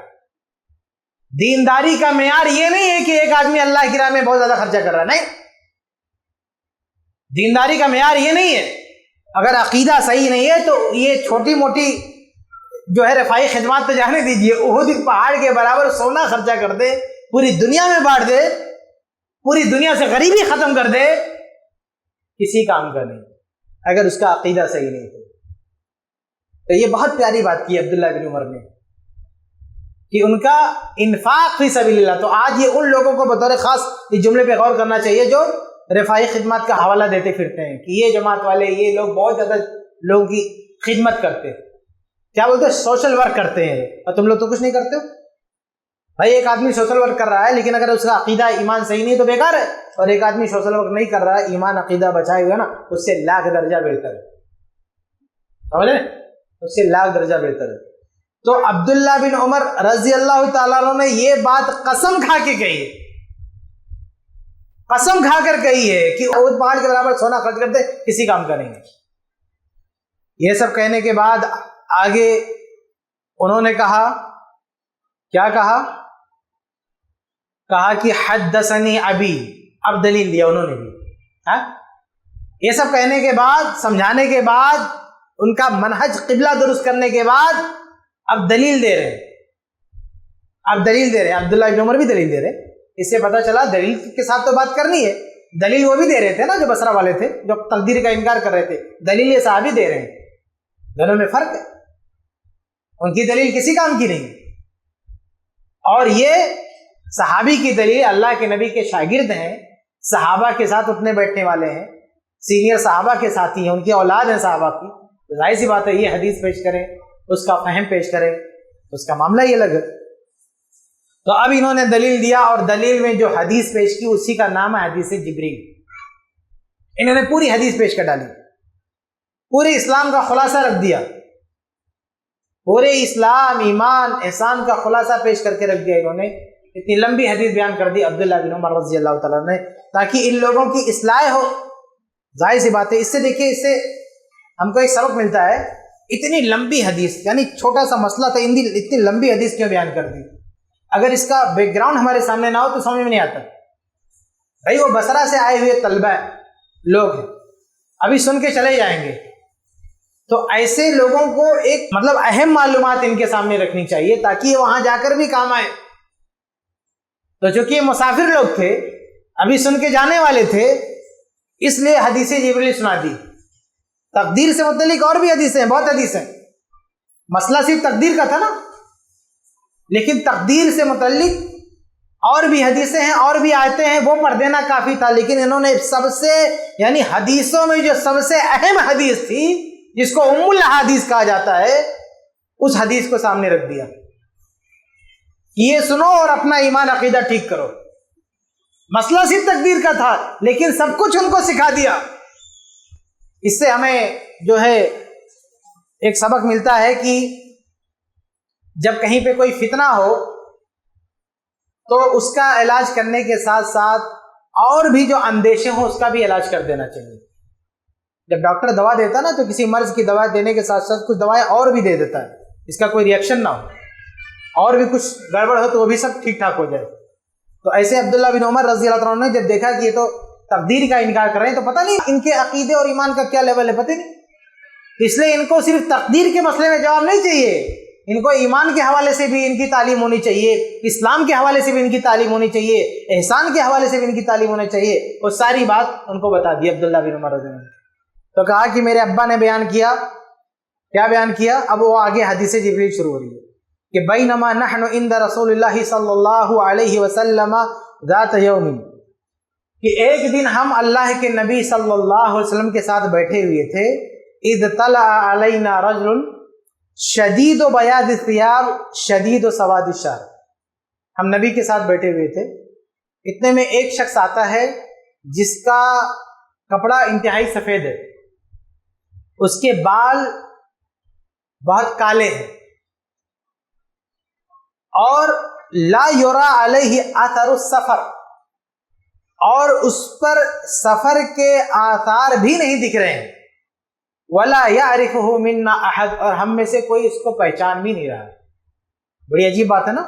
دینداری کا معیار یہ نہیں ہے کہ ایک آدمی اللہ کی راہ میں بہت زیادہ خرچہ کر رہا ہے، نہیں، دینداری کا معیار یہ نہیں ہے۔ اگر عقیدہ صحیح نہیں ہے تو یہ چھوٹی موٹی جو ہے رفاہی خدمات تو جانے دیجیے، احد پہاڑ کے برابر سونا خرچہ کر دے، پوری دنیا میں بانٹ دے، پوری دنیا سے غریبی ختم کر دے، کسی کام کا نہیں، اگر اس کا عقیدہ صحیح نہیں تو یہ بہت پیاری بات کی عبداللہ بن عمر نے کہ ان کا انفاق فی سبیل اللہ۔ تو آج یہ ان لوگوں کو بطور خاص اس جملے پہ غور کرنا چاہیے جو رفاہی خدمات کا حوالہ دیتے پھرتے ہیں کہ یہ جماعت والے، یہ لوگ بہت زیادہ لوگوں کی خدمت کرتے ہیں، کیا بولتے ہیں، سوشل ورک کرتے ہیں، اور تم لوگ تو کچھ نہیں کرتے ہو۔ بھائی ایک آدمی سوشل ورک کر رہا ہے لیکن اگر اس کا عقیدہ ایمان صحیح نہیں تو بیکار ہے، اور ایک آدمی سوشل ورک نہیں کر رہا ہے، ایمان عقیدہ بچائے ہوئے نا، اس سے لاکھ درجہ بہتر ہے، سمجھے، اس سے لاکھ درجہ بہتر ہے۔ تو عبداللہ بن عمر رضی اللہ تعالیٰ عنہ نے یہ بات قسم کھا کے کہی ہے، قسم کھا کر کہی ہے کہ احد پہاڑ کے برابر سونا خرچ کرتے، کسی کام کا نہیں ہے۔ یہ سب کہنے کے بعد آگے انہوں نے کہا، کیا کہا کہ حدثنی ابی، اب دلیل دیا انہوں نے بھی۔ یہ سب کہنے کے بعد، سمجھانے کے بعد، ان کا منہج قبلہ درست کرنے کے بعد اب دلیل دے رہے ہیں، عبداللہ ابن عمر بھی دلیل دے رہے۔ اس سے پتہ چلا دلیل کے ساتھ تو بات کرنی ہے، دلیل وہ بھی دے رہے تھے نا جو بصرہ والے تھے، جو تقدیر کا انکار کر رہے تھے، دلیل یہ صحابی دے رہے ہیں، دونوں میں فرق ہے۔ ان کی دلیل کسی کام کی نہیں. اور یہ صحابی کی دلیل اللہ کے نبی کے شاگرد ہیں، صحابہ کے ساتھ اٹھنے بیٹھنے والے ہیں، سینئر صحابہ کے ساتھی ہیں، ان کی اولاد ہیں صحابہ کی. ظاہر سی بات ہے یہ حدیث پیش کریں، اس کا فہم پیش کریں، اس کا معاملہ یہ الگ ہے. تو اب انہوں نے دلیل دیا، اور دلیل میں جو حدیث پیش کی اسی کا نام ہے حدیث جبریل. انہوں نے پوری حدیث پیش کر ڈالی، پورے اسلام کا خلاصہ رکھ دیا، پورے اسلام، ایمان، احسان کا خلاصہ پیش کر کے رکھ دیا. انہوں نے اتنی لمبی حدیث بیان کر دی عبداللہ بن عمر رضی اللہ تعالیٰ نے، تاکہ ان لوگوں کی اصلاح ہو. ظاہر سی بات ہے اس سے دیکھیے، اس سے ہم کو ایک سبق ملتا ہے. اتنی لمبی حدیث، یعنی چھوٹا سا مسئلہ تھا، اتنی لمبی حدیث کیوں بیان کر دی؟ اگر اس کا بیک گراؤنڈ ہمارے سامنے نہ ہو تو سمجھ میں نہیں آتا. بھائی وہ بصرہ سے آئے ہوئے طلبہ لوگ ہیں، ابھی سن کے چلے جائیں گے، تو ایسے لوگوں کو ایک مطلب اہم معلومات ان کے سامنے رکھنی چاہیے تاکہ یہ وہاں جا کر بھی کام آئے. تو چونکہ یہ مسافر لوگ تھے، ابھی سن کے جانے والے تھے، اس لیے حدیث جبریل سنا دی. تقدیر سے متعلق اور بھی حدیثیں ہیں، بہت حدیث ہیں. مسئلہ صرف تقدیر کا تھا نا، لیکن تقدیر سے متعلق اور بھی حدیثیں ہیں، اور بھی آیتیں ہیں، وہ پڑھ دینا کافی تھا. لیکن انہوں نے سب سے، یعنی حدیثوں میں جو سب سے اہم حدیث تھی، جس کو ام الحدیث کہا جاتا ہے، اس حدیث کو سامنے رکھ دیا. یہ سنو اور اپنا ایمان عقیدہ ٹھیک کرو. مسئلہ صرف تقدیر کا تھا، لیکن سب کچھ ان کو سکھا دیا. اس سے ہمیں جو ہے ایک سبق ملتا ہے کہ جب کہیں پہ کوئی فتنہ ہو تو اس کا علاج کرنے کے ساتھ ساتھ اور بھی جو اندیشے ہوں اس کا بھی علاج کر دینا چاہیے. جب ڈاکٹر دوا دیتا نا تو کسی مرض کی دوا دینے کے ساتھ ساتھ کچھ دوائیں اور بھی دے دیتا ہے، اس کا کوئی ریئیکشن نہ ہو، اور بھی کچھ گڑبڑ ہو تو وہ بھی سب ٹھیک ٹھاک ہو جائے. تو ایسے عبداللہ بن عمر رضی اللہ عنہ نے جب دیکھا کہ یہ تو تقدیر کا انکار کر رہے ہیں، تو پتہ نہیں ان کے عقیدے اور ایمان کا کیا لیول ہے، پتہ نہیں. اس لیے ان کو صرف تقدیر کے مسئلے میں جواب نہیں چاہیے، ان کو ایمان کے حوالے سے بھی ان کی تعلیم ہونی چاہیے، اسلام کے حوالے سے بھی ان کی تعلیم ہونی چاہیے، احسان کے حوالے سے بھی ان کی تعلیم ہونی چاہیے. وہ ساری بات ان کو بتا دی عبداللہ بن عمر رضی اللہ عنہ. تو کہا کہ میرے ابا نے بیان کیا، کیا بیان کیا؟ اب وہ آگے حدیث جبریل شروع ہو رہی ہے کہ بینما نحن عند رسول اللہ صلی اللہ علیہ وسلم ذات یوم، کہ ایک دن ہم اللہ کے نبی صلی اللہ علیہ وسلم کے ساتھ بیٹھے ہوئے تھے. اذ طلع علینا رجل شدید و بیاض الثیاب شدید و سواد الشعر. ہم نبی کے ساتھ بیٹھے ہوئے تھے، اتنے میں ایک شخص آتا ہے جس کا کپڑا انتہائی سفید ہے، اس کے بال بہت کالے ہیں، اور لا یرا علیہ اثر السفر، اور اس پر سفر کے آثار بھی نہیں دکھ رہے ہیں. ولا یعرفہ منا احد، اور ہم میں سے کوئی اس کو پہچان بھی نہیں رہا. بڑی عجیب بات ہے نا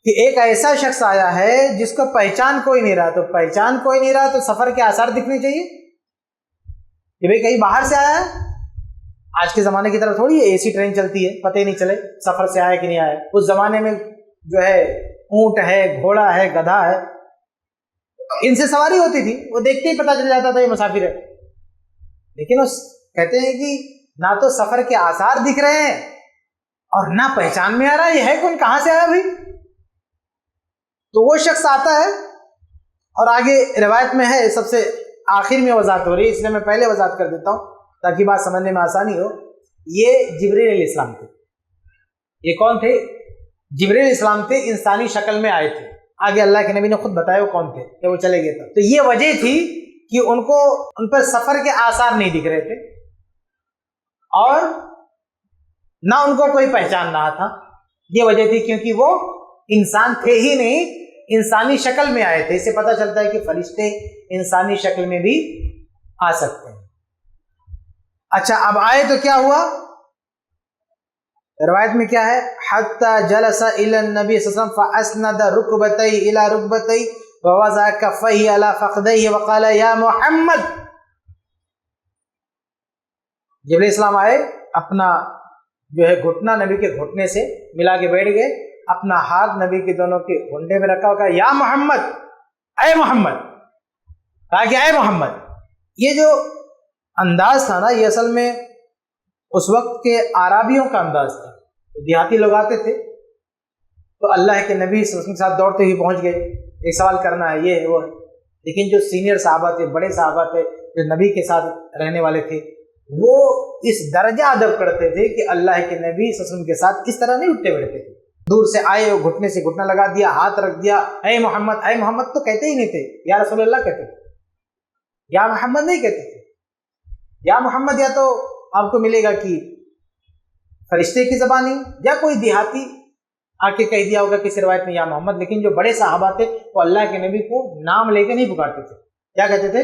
کہ ایک ایسا شخص آیا ہے جس کو پہچان کوئی نہیں رہا. تو پہچان کوئی نہیں رہا تو سفر کے آثار دکھنے چاہیے کہ بھئی کہیں باہر سے آیا ہے. آج کے زمانے کی طرح تھوڑی اے سی ٹرین چلتی ہے پتہ ہی نہیں چلے سفر سے آیا کہ نہیں آیا. اس زمانے میں جو ہے اونٹ ہے، گھوڑا ہے، گدھا ہے، ان سے سواری ہوتی تھی، وہ دیکھتے ہی پتہ چل جاتا تھا یہ مسافر ہے. لیکن اس کہتے ہیں کہ نہ تو سفر کے آثار دکھ رہے ہیں اور نہ پہچان میں آ رہا یہ ہے کون، کہاں سے آیا بھائی. تو وہ شخص آتا ہے، اور آگے روایت میں ہے، سب سے آخر میں وضاحت ہو رہی ہے، اس لیے میں پہلے وضاحت کر دیتا ہوں تاکہ بات سمجھنے میں آسانی ہو. یہ جبریل علیہ السلام تھے. یہ کون تھے؟ جبریل علیہ السلام تھے، انسانی شکل میں آئے تھے. آگے اللہ کے نبی نے خود بتایا وہ کون تھے کہ وہ چلے گئے تھے. تو یہ وجہ تھی کہ ان پر سفر کے آثار نہیں دکھ رہے تھے، اور نہ ان کو کوئی پہچان رہا تھا. یہ وجہ تھی کیونکہ وہ انسان تھے ہی نہیں، انسانی شکل میں آئے تھے. اس سے پتہ چلتا ہے کہ فرشتے انسانی شکل میں بھی آ سکتے ہیں. اچھا اب آئے تو کیا ہوا؟ روایت میں کیا ہے؟ حتی جلس الی النبی صلی اللہ علیہ وسلم فاسند رکبتیہ الی رکبتیہ ووضع کفیہ علی فخذیہ وقال یا محمد. جبریل السلام آئے، اپنا جو ہے گھٹنا نبی کے گھٹنے سے ملا کے بیٹھ گئے، اپنا ہاتھ نبی کے دونوں کے گھنٹے میں رکھا، کہا یا محمد، اے محمد. کہا کہ اے محمد. یہ جو انداز تھا نا، یہ اصل میں اس وقت کے عرابیوں کا انداز تھا. دیہاتی لوگ آتے تھے تو اللہ کے نبی صلی اللہ علیہ وسلم کے ساتھ دوڑتے ہی پہنچ گئے، ایک سوال کرنا ہے، یہ ہے وہ ہے. لیکن جو سینئر صحابہ تھے، بڑے صحابہ تھے، جو نبی کے ساتھ رہنے والے تھے، وہ اس درجہ ادب کرتے تھے کہ اللہ کے نبی صلی اللہ علیہ وسلم کے ساتھ اس طرح نہیں اٹھتے بیٹھتے تھے. دور سے آئے اور گھٹنے سے گھٹنا لگا دیا، ہاتھ رکھ دیا، اے محمد تو کہتے ہی نہیں تھے، یا رسول اللہ کہتے تھے، یا محمد نہیں کہتے تھے. یا محمد یا تو آپ کو ملے گا کہ فرشتے کی زبانی، یا کوئی دیہاتی آ کے کہہ دیا ہوگا کسی روایت میں یا محمد. لیکن جو بڑے صحابہ تھے وہ اللہ کے نبی کو نام لے کے نہیں پکارتے تھے، کیا کہتے تھے؟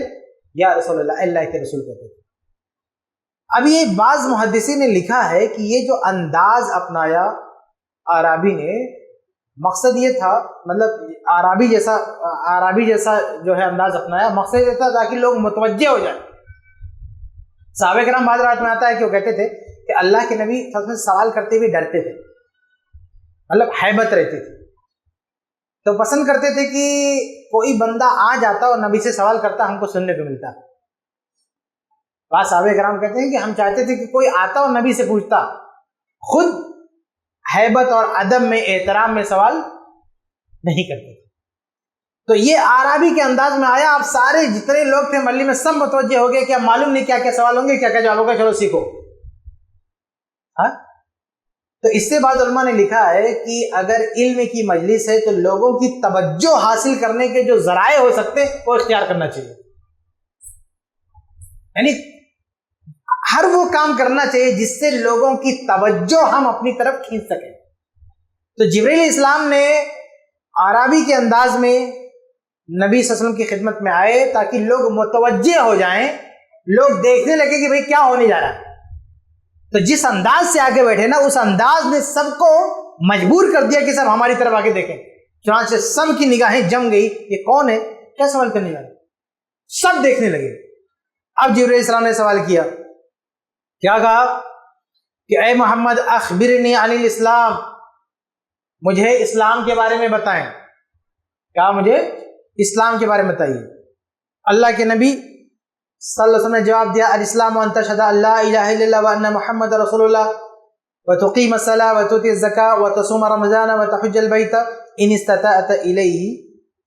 یا رسول اللہ، اللہ کے رسول کہتے تھے. اب یہ بعض محدثین نے لکھا ہے کہ یہ جو انداز اپنایا عرابی نے، مقصد یہ تھا، مطلب عرابی جیسا جو ہے انداز اپنایا، مقصد یہ تھا تاکہ لوگ متوجہ ہو جائیں. صحابہ کرام بعض روایت میں آتا ہے کہ وہ کہتے تھے کہ اللہ کے نبی سوال کرتے ہوئے ڈرتے تھے، مطلب ہیبت رہتی تھی، تو پسند کرتے تھے کہ کوئی بندہ آ جاتا اور نبی سے سوال کرتا، ہم کو سننے کو ملتا. بعض صحابہ کرام کہتے ہیں کہ ہم چاہتے تھے کہ کوئی آتا اور نبی سے پوچھتا، خود ہیبت اور ادب میں، احترام میں سوال نہیں کرتے. تو یہ عربی کے انداز میں آیا. آپ سارے جتنے لوگ تھے محلے میں سب متوجہ ہو گئے کہ اب معلوم نہیں کیا کیا سوال ہوں گے، کیا کیا جواب ہوگا، چلو سیکھو. ہاں، تو اس سے بعد علماء نے لکھا ہے کہ اگر علم کی مجلس ہے تو لوگوں کی توجہ حاصل کرنے کے جو ذرائع ہو سکتے وہ اختیار کرنا چاہیے. یعنی ہر وہ کام کرنا چاہیے جس سے لوگوں کی توجہ ہم اپنی طرف کھینچ سکیں. تو جبرائیل علیہ السلام نے عربی کے انداز میں نبی صلی اللہ علیہ وسلم کی خدمت میں آئے تاکہ لوگ متوجہ ہو جائیں، لوگ دیکھنے لگے کہ بھئی کیا ہونے جا رہا ہے. تو جس انداز سے آگے بیٹھے نا، اس انداز نے سب کو مجبور کر دیا کہ سب ہماری طرف آگے دیکھیں. چنانچہ سب کی نگاہیں جم گئی، یہ کون ہے، کیا سوال کرنے لگا، سب دیکھنے لگے. اب جبرائیل علیہ السلام نے سوال کیا، کیا کہا کہ اے محمد اخبرنی عن الاسلام، مجھے اسلام کے بارے میں بتائیں. کہا مجھے اسلام کے بارے میں بتائیے. اللہ کے نبی صلی اللہ علیہ وسلم نے جواب دیا، الاسلام ان تشهد ان لا الہ الا اللہ وان محمد رسول اللہ وتقیم الصلاۃ وتؤتی الزکاۃ وتصوم رمضان وتحج البیت ان استطعت الیہ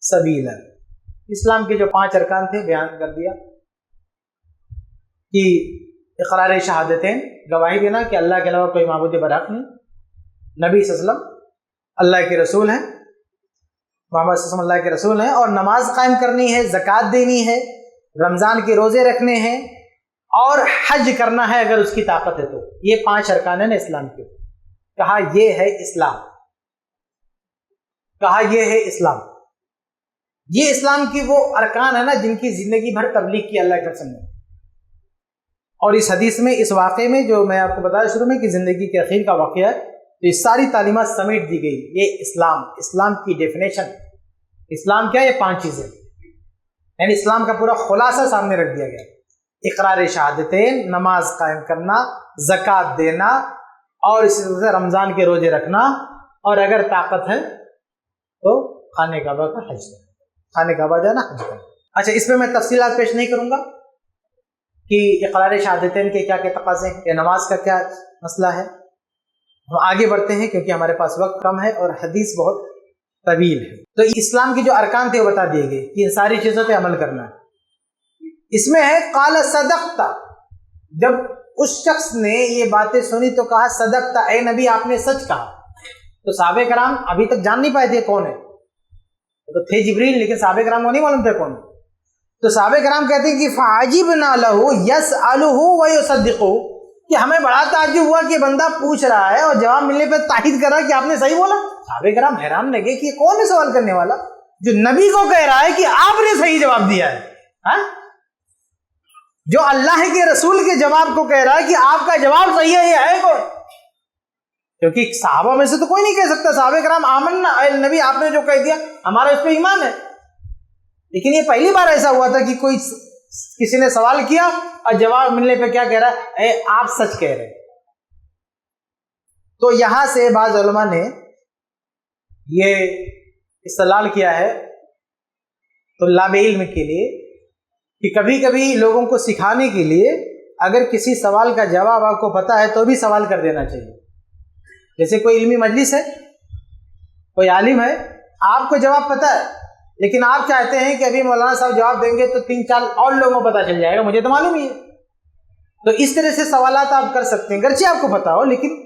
سبیلا. اسلام کے جو 5 ارکان تھے بیان کر دیا کہ اقرار شہادتین، گواہی دینا کہ اللہ کے علاوہ کوئی معبود برحق نہیں، نبی صلی اللہ علیہ وسلم اللہ کے رسول ہیں، محمد صلی اللہ علیہ وسلم اللہ کے رسول ہیں، اور نماز قائم کرنی ہے، زکوٰۃ دینی ہے، رمضان کے روزے رکھنے ہیں، اور حج کرنا ہے اگر اس کی طاقت ہے تو. یہ 5 ارکان ہیں نا اسلام کے. کہا یہ ہے اسلام، کہا یہ ہے اسلام. یہ اسلام کی وہ ارکان ہے نا جن کی زندگی بھر تبلیغ کی اللہ کے رسول نے. اور اس حدیث میں، اس واقعے میں جو میں آپ کو بتایا شروع میں کہ زندگی کے اخیر کا واقعہ ہے، تو یہ ساری تعلیمات سمیٹ دی گئی. یہ اسلام کی ڈیفینیشن، اسلام کیا؟ یہ 5 چیزیں، یعنی اسلام کا پورا خلاصہ سامنے رکھ دیا گیا. اقرار شہادتین، نماز قائم کرنا، زکوٰۃ دینا، اور اسی طرح سے رمضان کے روزے رکھنا، اور اگر طاقت ہے تو خانہ کعبہ کا حج کرنا، خانہ کعبہ جانا، حج کرنا. اچھا، اس پہ میں تفصیلات پیش نہیں کروں گا کہ اقرار شہادتین کے کیا کیا تقاضے ہیں یا نماز کا کیا مسئلہ ہے. ہم آگے بڑھتے ہیں کیونکہ ہمارے پاس وقت کم ہے اور حدیث بہت طویل ہے. تو اسلام کی جو ارکان تھے وہ بتا دیے گئے کہ ان ساری چیزوں پہ عمل کرنا ہے. اس میں ہے قال صدقت، جب اس شخص نے یہ باتیں سنی تو کہا صدقت، اے نبی آپ نے سچ کہا. تو صحابہ کرام ابھی تک جان نہیں پائے تھے کون ہے، تو تھے جبریل، لیکن صحابہ کرام کو نہیں معلوم تھا کون. تو صحابہ کرام کہتے ہیں کہ فعجبنا له يسأله ويصدقه، کہ ہمیں بڑا تعجب ہوا کہ بندہ پوچھ رہا ہے اور جواب ملنے پہ تائید کر رہا ہے کہ آپ نے صحیح بولا. صحابہ کرام حیران لگے کہ یہ کون ہے سوال کرنے والا جو نبی کو کہہ رہا ہے کہ آپ نے صحیح جواب دیا ہے، ہاں؟ جو اللہ کے رسول کے جواب کو کہہ رہا ہے کہ آپ کا جواب صحیح ہے، یہ ہے کون؟ کیونکہ صحابہ میں سے تو کوئی نہیں کہہ سکتا. صحابہ کرام آمنا، اے نبی آپ نے جو کہہ دیا ہمارا اس پہ ایمان ہے. لیکن یہ پہلی بار ایسا ہوا تھا کہ کوئی کسی نے سوال کیا اور جواب ملنے پہ کیا کہہ رہا ہے؟ اے آپ سچ کہہ رہے. تو یہاں سے بعض علماء نے یہ استدلال کیا ہے طلاب علم کے لیے کہ کبھی کبھی لوگوں کو سکھانے کے لیے اگر کسی سوال کا جواب آپ کو پتہ ہے تو بھی سوال کر دینا چاہیے. جیسے کوئی علمی مجلس ہے, کوئی عالم ہے, آپ کو جواب پتہ ہے لیکن آپ چاہتے ہیں کہ ابھی مولانا صاحب جواب دیں گے تو 3-4 اور لوگوں کو پتہ چل جائے گا, مجھے تو معلوم ہی ہے. تو اس طرح سے سوالات آپ کر سکتے ہیں, گرچہ آپ کو پتہ ہو لیکن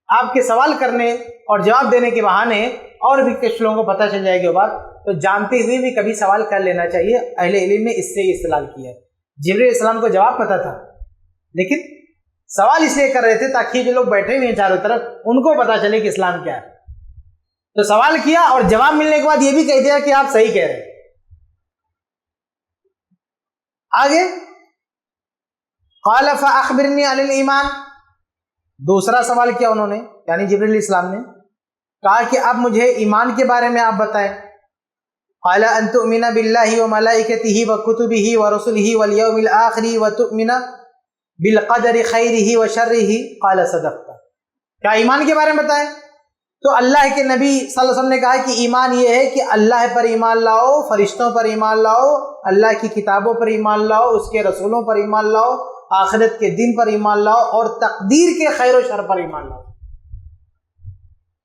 آپ کے سوال کرنے اور جواب دینے کے بہانے اور بھی کچھ لوگوں کو پتہ چل جائے گی وہ بات. تو جانتے ہوئے بھی کبھی سوال کر لینا چاہیے. اہل علم نے اس سے استدلال کیا ہے. جبرائیل علیہ السلام کو جواب پتہ تھا لیکن سوال اس لیے کر رہے تھے تاکہ جو لوگ بیٹھے ہوئے ہیں چاروں طرف ان کو پتہ چلے کہ اسلام کیا ہے. تو سوال کیا اور جواب ملنے کے بعد یہ بھی کہہ دیا کہ آپ صحیح کہہ رہے ہیں. آگے قال فاخبرنی عن الایمان, دوسرا سوال کیا انہوں نے, یعنی جبرائیل علیہ السلام نے کہا کہ اب مجھے ایمان کے بارے میں آپ بتائیں. قال ان تؤمن باللہ وملائکتہ وکتبہ ورسلہ والیوم الآخر وتؤمن بالقدر خیرہ وشرہ قال صدقت. کیا ایمان کے بارے میں بتائیں؟ تو اللہ کے نبی صلی اللہ علیہ وسلم نے کہا کہ ایمان یہ ہے کہ اللہ پر ایمان لاؤ, فرشتوں پر ایمان لاؤ, اللہ کی کتابوں پر ایمان لاؤ, اس کے رسولوں پر ایمان لاؤ, آخرت کے دن پر ایمان لاؤ اور تقدیر کے خیر و شر پر ایمان لاؤ.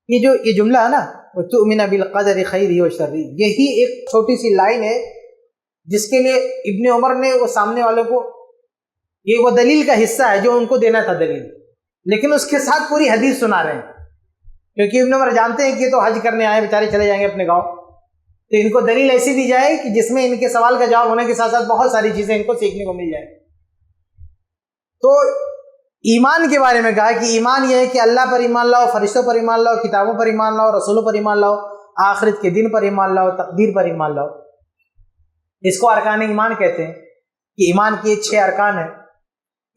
یہ جملہ ہے نا, وَتُؤْمِنَ بِالْقَدَرِ خَيْرِهِ وَشَرِّهِ, یہی ایک چھوٹی سی لائن ہے جس کے لیے ابن عمر نے وہ سامنے والوں کو, یہ وہ دلیل کا حصہ ہے جو ان کو دینا تھا دلیل, لیکن اس کے ساتھ پوری حدیث سنا رہے ہیں کیونکہ ابن عمر جانتے ہیں کہ یہ تو حج کرنے آئے بیچارے چلے جائیں گے اپنے گاؤں, تو ان کو دلیل ایسی دی جائے کہ جس میں ان کے سوال کا جواب ہونے کے ساتھ ساتھ بہت ساری چیزیں ان کو سیکھنے کو مل جائیں. تو ایمان کے بارے میں کہا کہ ایمان یہ ہے کہ اللہ پر ایمان لاؤ, فرشتوں پر ایمان لاؤ, کتابوں پر ایمان لاؤ, رسولوں پر ایمان لاؤ, آخرت کے دن پر ایمان لاؤ, تقدیر پر ایمان لاؤ. اس کو ارکان ایمان کہتے ہیں کہ ایمان کے 6 ارکان ہیں.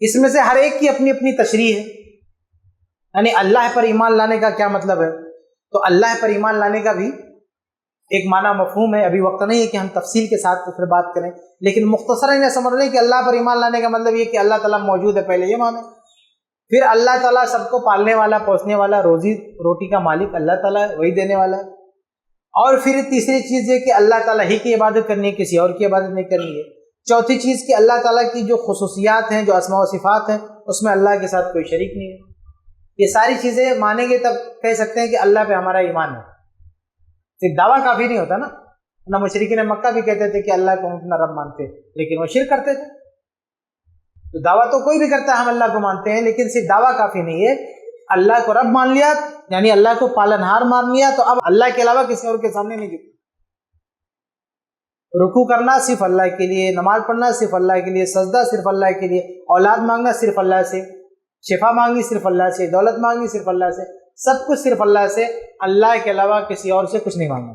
اس میں سے ہر ایک کی اپنی اپنی تشریح ہے. یعنی اللہ پر ایمان لانے کا کیا مطلب ہے, تو اللہ پر ایمان لانے کا بھی ایک معنی مفہوم ہے. ابھی وقت نہیں ہے کہ ہم تفصیل کے ساتھ پھر بات کریں, لیکن مختصراً یہ سمجھ لیں کہ اللہ پر ایمان لانے کا مطلب یہ کہ اللہ تعالیٰ موجود ہے, پہلے یہ مانے. پھر اللہ تعالیٰ سب کو پالنے والا, پوسنے والا, روزی روٹی کا مالک اللہ تعالیٰ ہے, وہی دینے والا ہے. اور پھر تیسری چیز یہ کہ اللہ تعالیٰ ہی کی عبادت کرنی ہے, کسی اور کی عبادت نہیں کرنی ہے. چوتھی چیز کہ اللہ تعالیٰ کی جو خصوصیات ہیں, جو اسماء و صفات ہیں, اس میں اللہ کے ساتھ کوئی شریک نہیں ہے. یہ ساری چیزیں مانیں گے تب کہہ سکتے ہیں کہ اللہ پہ ہمارا ایمان ہے. صرف دعویٰ کافی نہیں ہوتا نا. نہ مشرکین مکہ بھی کہتے تھے کہ اللہ کو ہم اپنا رب مانتے, لیکن وہ شرک کرتے تھے. تو دعویٰ تو کوئی بھی کرتا ہے ہم اللہ کو مانتے ہیں, لیکن صرف دعویٰ کافی نہیں ہے. اللہ کو رب مان لیا یعنی اللہ کو پالنہار مان لیا, تو اب اللہ کے علاوہ کسی اور کے سامنے نہیں جھکتا. رکوع کرنا صرف اللہ کے لیے, نماز پڑھنا صرف اللہ کے لیے, سجدہ صرف اللہ کے لیے, اولاد مانگنا صرف اللہ سے, شفا مانگی صرف اللہ سے, دولت مانگی صرف اللہ سے, سب کچھ صرف اللہ سے, اللہ کے علاوہ کسی اور سے کچھ نہیں مانگنا.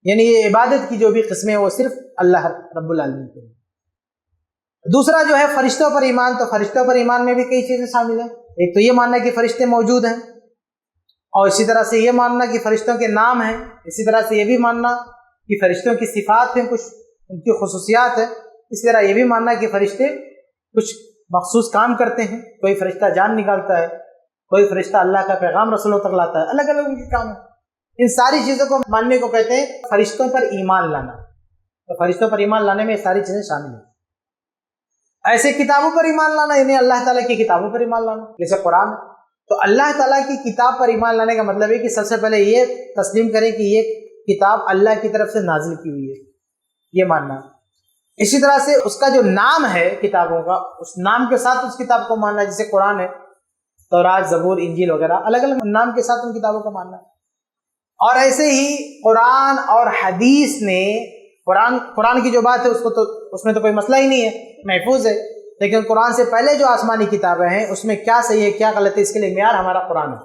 یعنی یہ عبادت کی جو بھی قسمیں وہ صرف اللہ رب العالمین کے. دوسرا جو ہے فرشتوں پر ایمان, تو فرشتوں پر ایمان میں بھی کئی چیزیں شامل ہیں. ایک تو یہ ماننا کہ فرشتے موجود ہیں, اور اسی طرح سے یہ ماننا کہ فرشتوں کے نام ہیں, اسی طرح سے یہ بھی ماننا کہ فرشتوں کی صفات ہیں, کچھ ان کی خصوصیات ہیں. اسی طرح یہ بھی ماننا کہ فرشتے کچھ مخصوص کام کرتے ہیں. کوئی فرشتہ جان نکالتا ہے, کوئی فرشتہ اللہ کا پیغام رسولوں تک لاتا ہے, الگ الگ ان کے کام ہیں. ان ساری چیزوں کو ماننے کو کہتے ہیں فرشتوں پر ایمان لانا. تو فرشتوں پر ایمان لانے میں یہ ساری چیزیں شامل ہیں. ایسے کتابوں پر ایمان لانا یعنی اللہ تعالیٰ کی کتابوں پر ایمان لانا, جیسے قرآن. تو اللہ تعالیٰ کی کتاب پر ایمان لانے کا مطلب ہے کہ سب سے پہلے یہ تسلیم کریں کہ یہ کتاب اللہ کی طرف سے نازل کی ہوئی ہے, یہ ماننا. اسی طرح سے اس کا جو نام ہے کتابوں کا, اس نام کے ساتھ اس کتاب کو ماننا, جیسے قرآن ہے, تورات, زبور, انجیل وغیرہ, الگ الگ نام کے ساتھ ان کتابوں کو ماننا. اور ایسے ہی قرآن اور حدیث نے, قرآن کی جو بات ہے اس میں تو کوئی مسئلہ ہی نہیں ہے, محفوظ ہے. لیکن قرآن سے پہلے جو آسمانی کتابیں ہیں اس میں کیا صحیح ہے کیا غلط ہے, اس کے لیے معیار ہمارا قرآن ہے.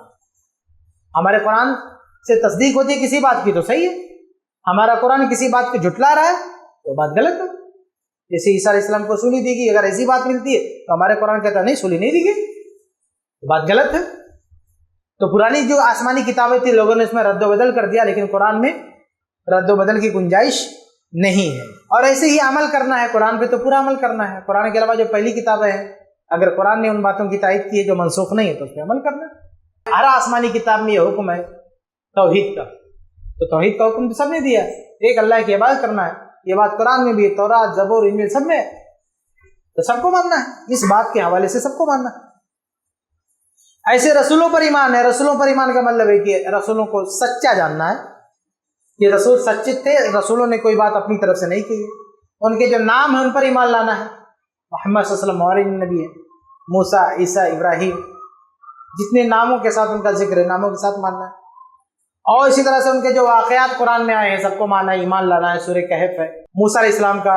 ہمارے قرآن سے تصدیق ہوتی ہے کسی بات کی تو صحیح ہے, ہمارا قرآن کسی بات کو جھٹلا رہا ہے تو بات غلط ہے. جیسے عیسیٰ علیہ السلام کو سولی دی گئی, اگر ایسی بات ملتی ہے تو ہمارے قرآن کہتا ہے نہیں سولی نہیں دی گئی, تو بات غلط ہے. تو پرانی جو آسمانی کتابیں تھیں لوگوں نے اس میں رد و بدل کر دیا, لیکن قرآن میں رد و بدل کی گنجائش نہیں ہے. اور ایسے ہی عمل کرنا ہے, قرآن پہ تو پورا عمل کرنا ہے. قرآن کے علاوہ جو پہلی کتابیں ہیں, اگر قرآن نے ان باتوں کی تائید کی ہے جو منسوخ نہیں ہے تو اس پہ عمل کرنا ہے. ہر آسمانی کتاب میں یہ حکم ہے توحید کا, تو توحید کا حکم تو سب نے دیا ہے, ایک اللہ کی عبادت کرنا ہے. یہ بات قرآن میں بھی, تورات, زبور, انجیل سب میں. تو سب کو ماننا ہے، اس بات کے حوالے سے سب کو ماننا ہے۔ ایسے رسولوں پر ایمان ہے، رسولوں پر ایمان کا مطلب ہے کہ رسولوں کو سچا جاننا ہے کہ رسول سچے تھے، رسولوں نے کوئی بات اپنی طرف سے نہیں کی ہے، ان کے جو نام ہیں ان پر ایمان لانا ہے۔ محمد صلی اللہ علیہ وسلم ہمارے نبی ہے، موسیٰ، عیسیٰ، ابراہیم، جتنے ناموں کے ساتھ ان کا ذکر ہے ناموں کے ساتھ ماننا ہے، اور اسی طرح سے ان کے جو واقعات قرآن میں آئے ہیں سب کو ماننا ہے، ایمان لانا ہے۔ سورہ کہف ہے، موسیٰ علیہ السلام کا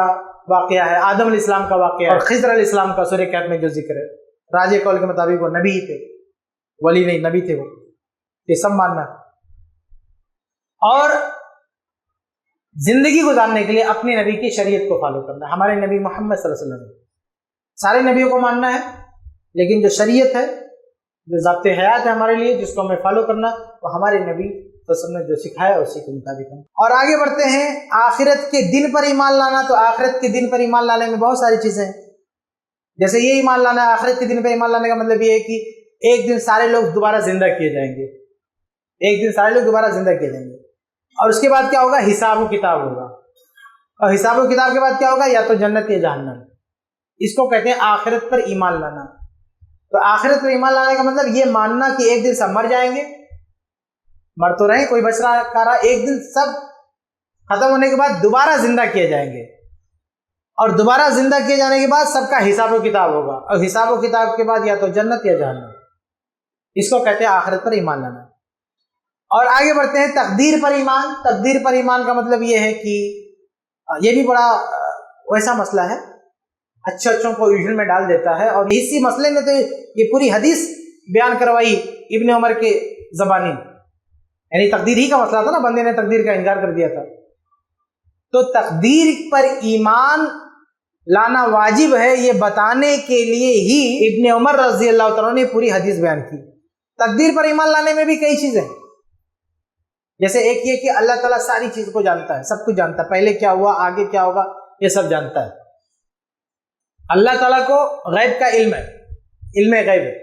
واقعہ ہے، آدم علیہ السلام کا واقعہ ہے، اور خضر علیہ السلام کا سورہ کہف میں جو ذکر ہے، راجے قول کے مطابق وہ نبی تھے، ولی نہیں، نبی تھے وہ، یہ سب ماننا ہے۔ اور زندگی گزارنے کے لیے اپنے نبی کی شریعت کو فالو کرنا ہے۔ ہمارے نبی محمد صلی اللہ علیہ وسلم، سارے نبیوں کو ماننا ہے، لیکن جو شریعت ہے، جو ضابط حیات ہے ہمارے لیے، جس کو ہمیں فالو کرنا، وہ ہمارے نبی صلی اللہ علیہ وسلم نے جو سکھایا اسی کے مطابق ہم۔ اور آگے بڑھتے ہیں، آخرت کے دن پر ایمان لانا۔ تو آخرت کے دن پر ایمان لانے میں بہت ساری چیزیں ہیں، جیسے یہ ایمان لانا ہے، آخرت کے دن پر ایمان لانے کا مطلب یہ ہے کہ ایک دن سارے لوگ دوبارہ زندہ کیے جائیں گے، ایک دن سارے لوگ دوبارہ زندہ کیے جائیں گے، اور اس کے بعد کیا ہوگا؟ حساب و کتاب ہوگا، اور حساب و کتاب کے بعد کیا ہوگا؟ یا تو جنت یا جہنم۔ اس کو کہتے ہیں آخرت پر ایمان لانا۔ تو آخرت پر ایمان لانے کا مطلب یہ ماننا کہ ایک دن سب مر جائیں گے، مر تو رہے، کوئی بچ رہا، ایک دن سب ختم ہونے کے بعد دوبارہ زندہ کیے جائیں گے، اور دوبارہ زندہ کیے جانے کے بعد سب کا حساب و کتاب ہوگا، اور حساب و کتاب کے بعد یا تو جنت یا جہنم۔ اس کو کہتے ہیں آخرت پر ایمان لانا۔ اور آگے بڑھتے ہیں، تقدیر پر ایمان۔ تقدیر پر ایمان کا مطلب یہ ہے کہ یہ بھی بڑا ویسا مسئلہ ہے، اچھوں کو الجھن میں ڈال دیتا ہے، اور اسی مسئلے میں تو یہ پوری حدیث بیان کروائی ابن عمر کے زبانی، یعنی تقدیر ہی کا مسئلہ تھا نا، بندے نے تقدیر کا انکار کر دیا تھا۔ تو تقدیر پر ایمان لانا واجب ہے، یہ بتانے کے لیے ہی ابن عمر رضی اللہ تعالیٰ نے پوری حدیث بیان کی۔ تقدیر پر ایمان لانے میں بھی کئی چیزیں ہیں، جیسے ایک یہ کہ اللہ تعالیٰ ساری چیز کو جانتا ہے، سب کچھ جانتا ہے، پہلے کیا ہوا، آگے کیا ہوگا، یہ سب جانتا ہے۔ اللہ تعالیٰ کو غیب کا علم ہے، علم غیب ہے،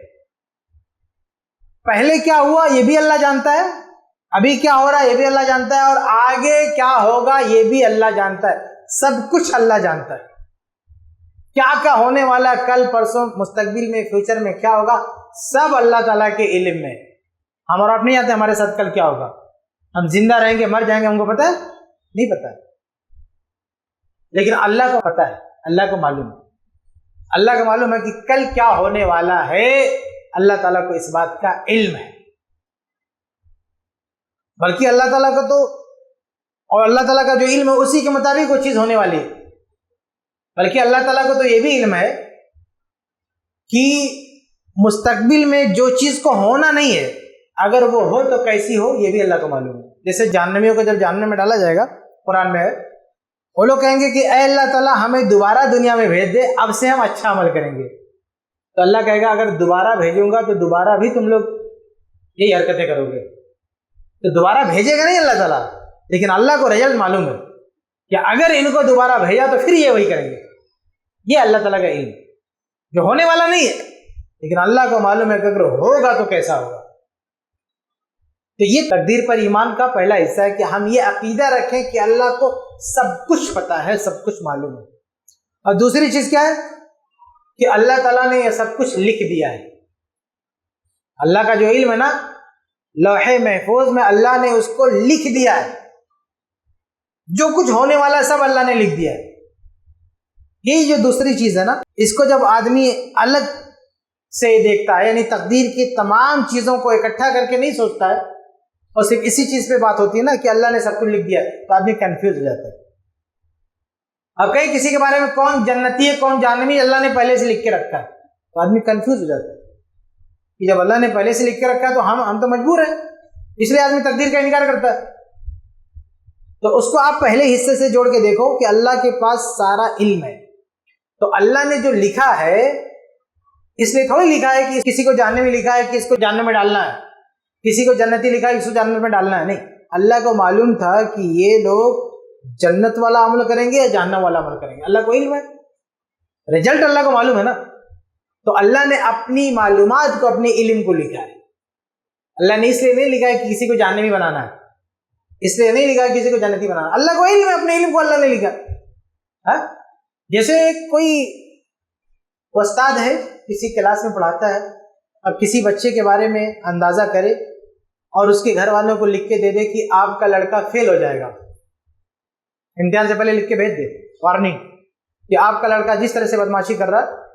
پہلے کیا ہوا یہ بھی اللہ جانتا ہے، ابھی کیا ہو رہا ہے یہ بھی اللہ جانتا ہے، اور آگے کیا ہوگا یہ بھی اللہ جانتا ہے، سب کچھ اللہ جانتا ہے۔ کیا ہونے والا، کل پرسوں مستقبل میں، فیوچر میں کیا ہوگا، سب اللہ تعالیٰ کے علم میں۔ ہم اور آپ نہیں آتے ہمارے ساتھ کل کیا ہوگا، ہم زندہ رہیں گے مر جائیں گے، ہم کو پتہ ہے؟ نہیں پتہ ہے، لیکن اللہ کو پتہ ہے، اللہ کو معلوم ہے، اللہ کو معلوم ہے کہ کل کیا ہونے والا ہے، اللہ تعالیٰ کو اس بات کا علم ہے۔ بلکہ اللہ تعالیٰ کا تو، اور اللہ تعالیٰ کا جو علم ہے اسی کے مطابق وہ چیز ہونے والی ہے، بلکہ اللہ تعالیٰ کو تو یہ بھی علم ہے کہ مستقبل میں جو چیز کو ہونا نہیں ہے، اگر وہ ہو تو کیسی ہو یہ بھی اللہ کو معلوم ہے۔ جیسے جہنمیوں کو جب جہنم میں ڈالا جائے گا، قرآن میں ہے، وہ لوگ کہیں گے کہ اے اللہ تعالیٰ ہمیں دوبارہ دنیا میں بھیج دے، اب سے ہم اچھا عمل کریں گے۔ تو اللہ کہے گا اگر دوبارہ بھیجوں گا تو دوبارہ بھی تم لوگ یہی حرکتیں کرو گے، تو دوبارہ بھیجے گا نہیں اللہ تعالیٰ، لیکن اللہ کو رزلٹ معلوم ہے کہ اگر ان کو دوبارہ بھیجا تو پھر یہ وہی کریں گے۔ یہ اللہ تعالیٰ کا علم جو ہونے والا نہیں ہے، لیکن اللہ کو معلوم ہے کہ اگر ہوگا تو کیسا ہوگا۔ تو یہ تقدیر پر ایمان کا پہلا حصہ ہے کہ ہم یہ عقیدہ رکھیں کہ اللہ کو سب کچھ پتہ ہے، سب کچھ معلوم ہے۔ اور دوسری چیز کیا ہے کہ اللہ تعالیٰ نے یہ سب کچھ لکھ دیا ہے۔ اللہ کا جو علم ہے نا، لوح محفوظ میں اللہ نے اس کو لکھ دیا ہے، جو کچھ ہونے والا ہے سب اللہ نے لکھ دیا ہے۔ یہی جو دوسری چیز ہے نا، اس کو جب آدمی الگ سے دیکھتا ہے، یعنی تقدیر کی تمام چیزوں کو اکٹھا کر کے نہیں سوچتا ہے، اور صرف اسی چیز پہ بات ہوتی ہے نا کہ اللہ نے سب کچھ لکھ دیا ہے، تو آدمی کنفیوز ہو جاتا ہے۔ اب کہیں کسی کے بارے میں کون جنتی ہے کون جہنمی اللہ نے پہلے سے لکھ کے رکھا ہے، تو آدمی کنفیوز ہو جاتا ہے کہ جب اللہ نے پہلے سے لکھ کے رکھا ہے تو ہم تو مجبور ہیں، اس لیے آدمی تقدیر کا انکار کرتا ہے۔ تو اس کو آپ پہلے حصے سے جوڑ کے دیکھو کہ اللہ کے پاس سارا علم ہے، تو اللہ نے جو لکھا ہے اس لیے تھوڑی لکھا ہے کہ کسی کو جہنم میں لکھا ہے کہ اس کو جہنم میں ڈالنا ہے، کسی کو جنتی لکھا ہے کہ اس کو جہنم میں ڈالنا ہے، نہیں، اللہ کو معلوم تھا کہ یہ لوگ جنت والا عمل کریں گے یا جہنم والا عمل کریں گے، اللہ کو علم ہے، رزلٹ اللہ کو معلوم ہے نا۔ تو اللہ نے اپنی معلومات کو، اپنے علم کو لکھا ہے۔ اللہ نے اس لیے نہیں لکھا ہے کہ کسی کو جہنمی بنانا ہے، اس لیے نہیں لکھا ہے کسی کو جنتی بنانا، اللہ کو علم ہے، اپنے علم کو اللہ نے لکھا۔ جیسے کوئی وہ استاد ہے، کسی کلاس میں پڑھاتا ہے، اب کسی بچے کے بارے میں اندازہ کرے اور اس کے گھر والوں کو لکھ کے دے دے کہ آپ کا لڑکا فیل ہو جائے گا، امتحان سے پہلے لکھ کے بھیج دے وارننگ کہ آپ کا لڑکا جس طرح سے بدمعاشی کر رہا ہے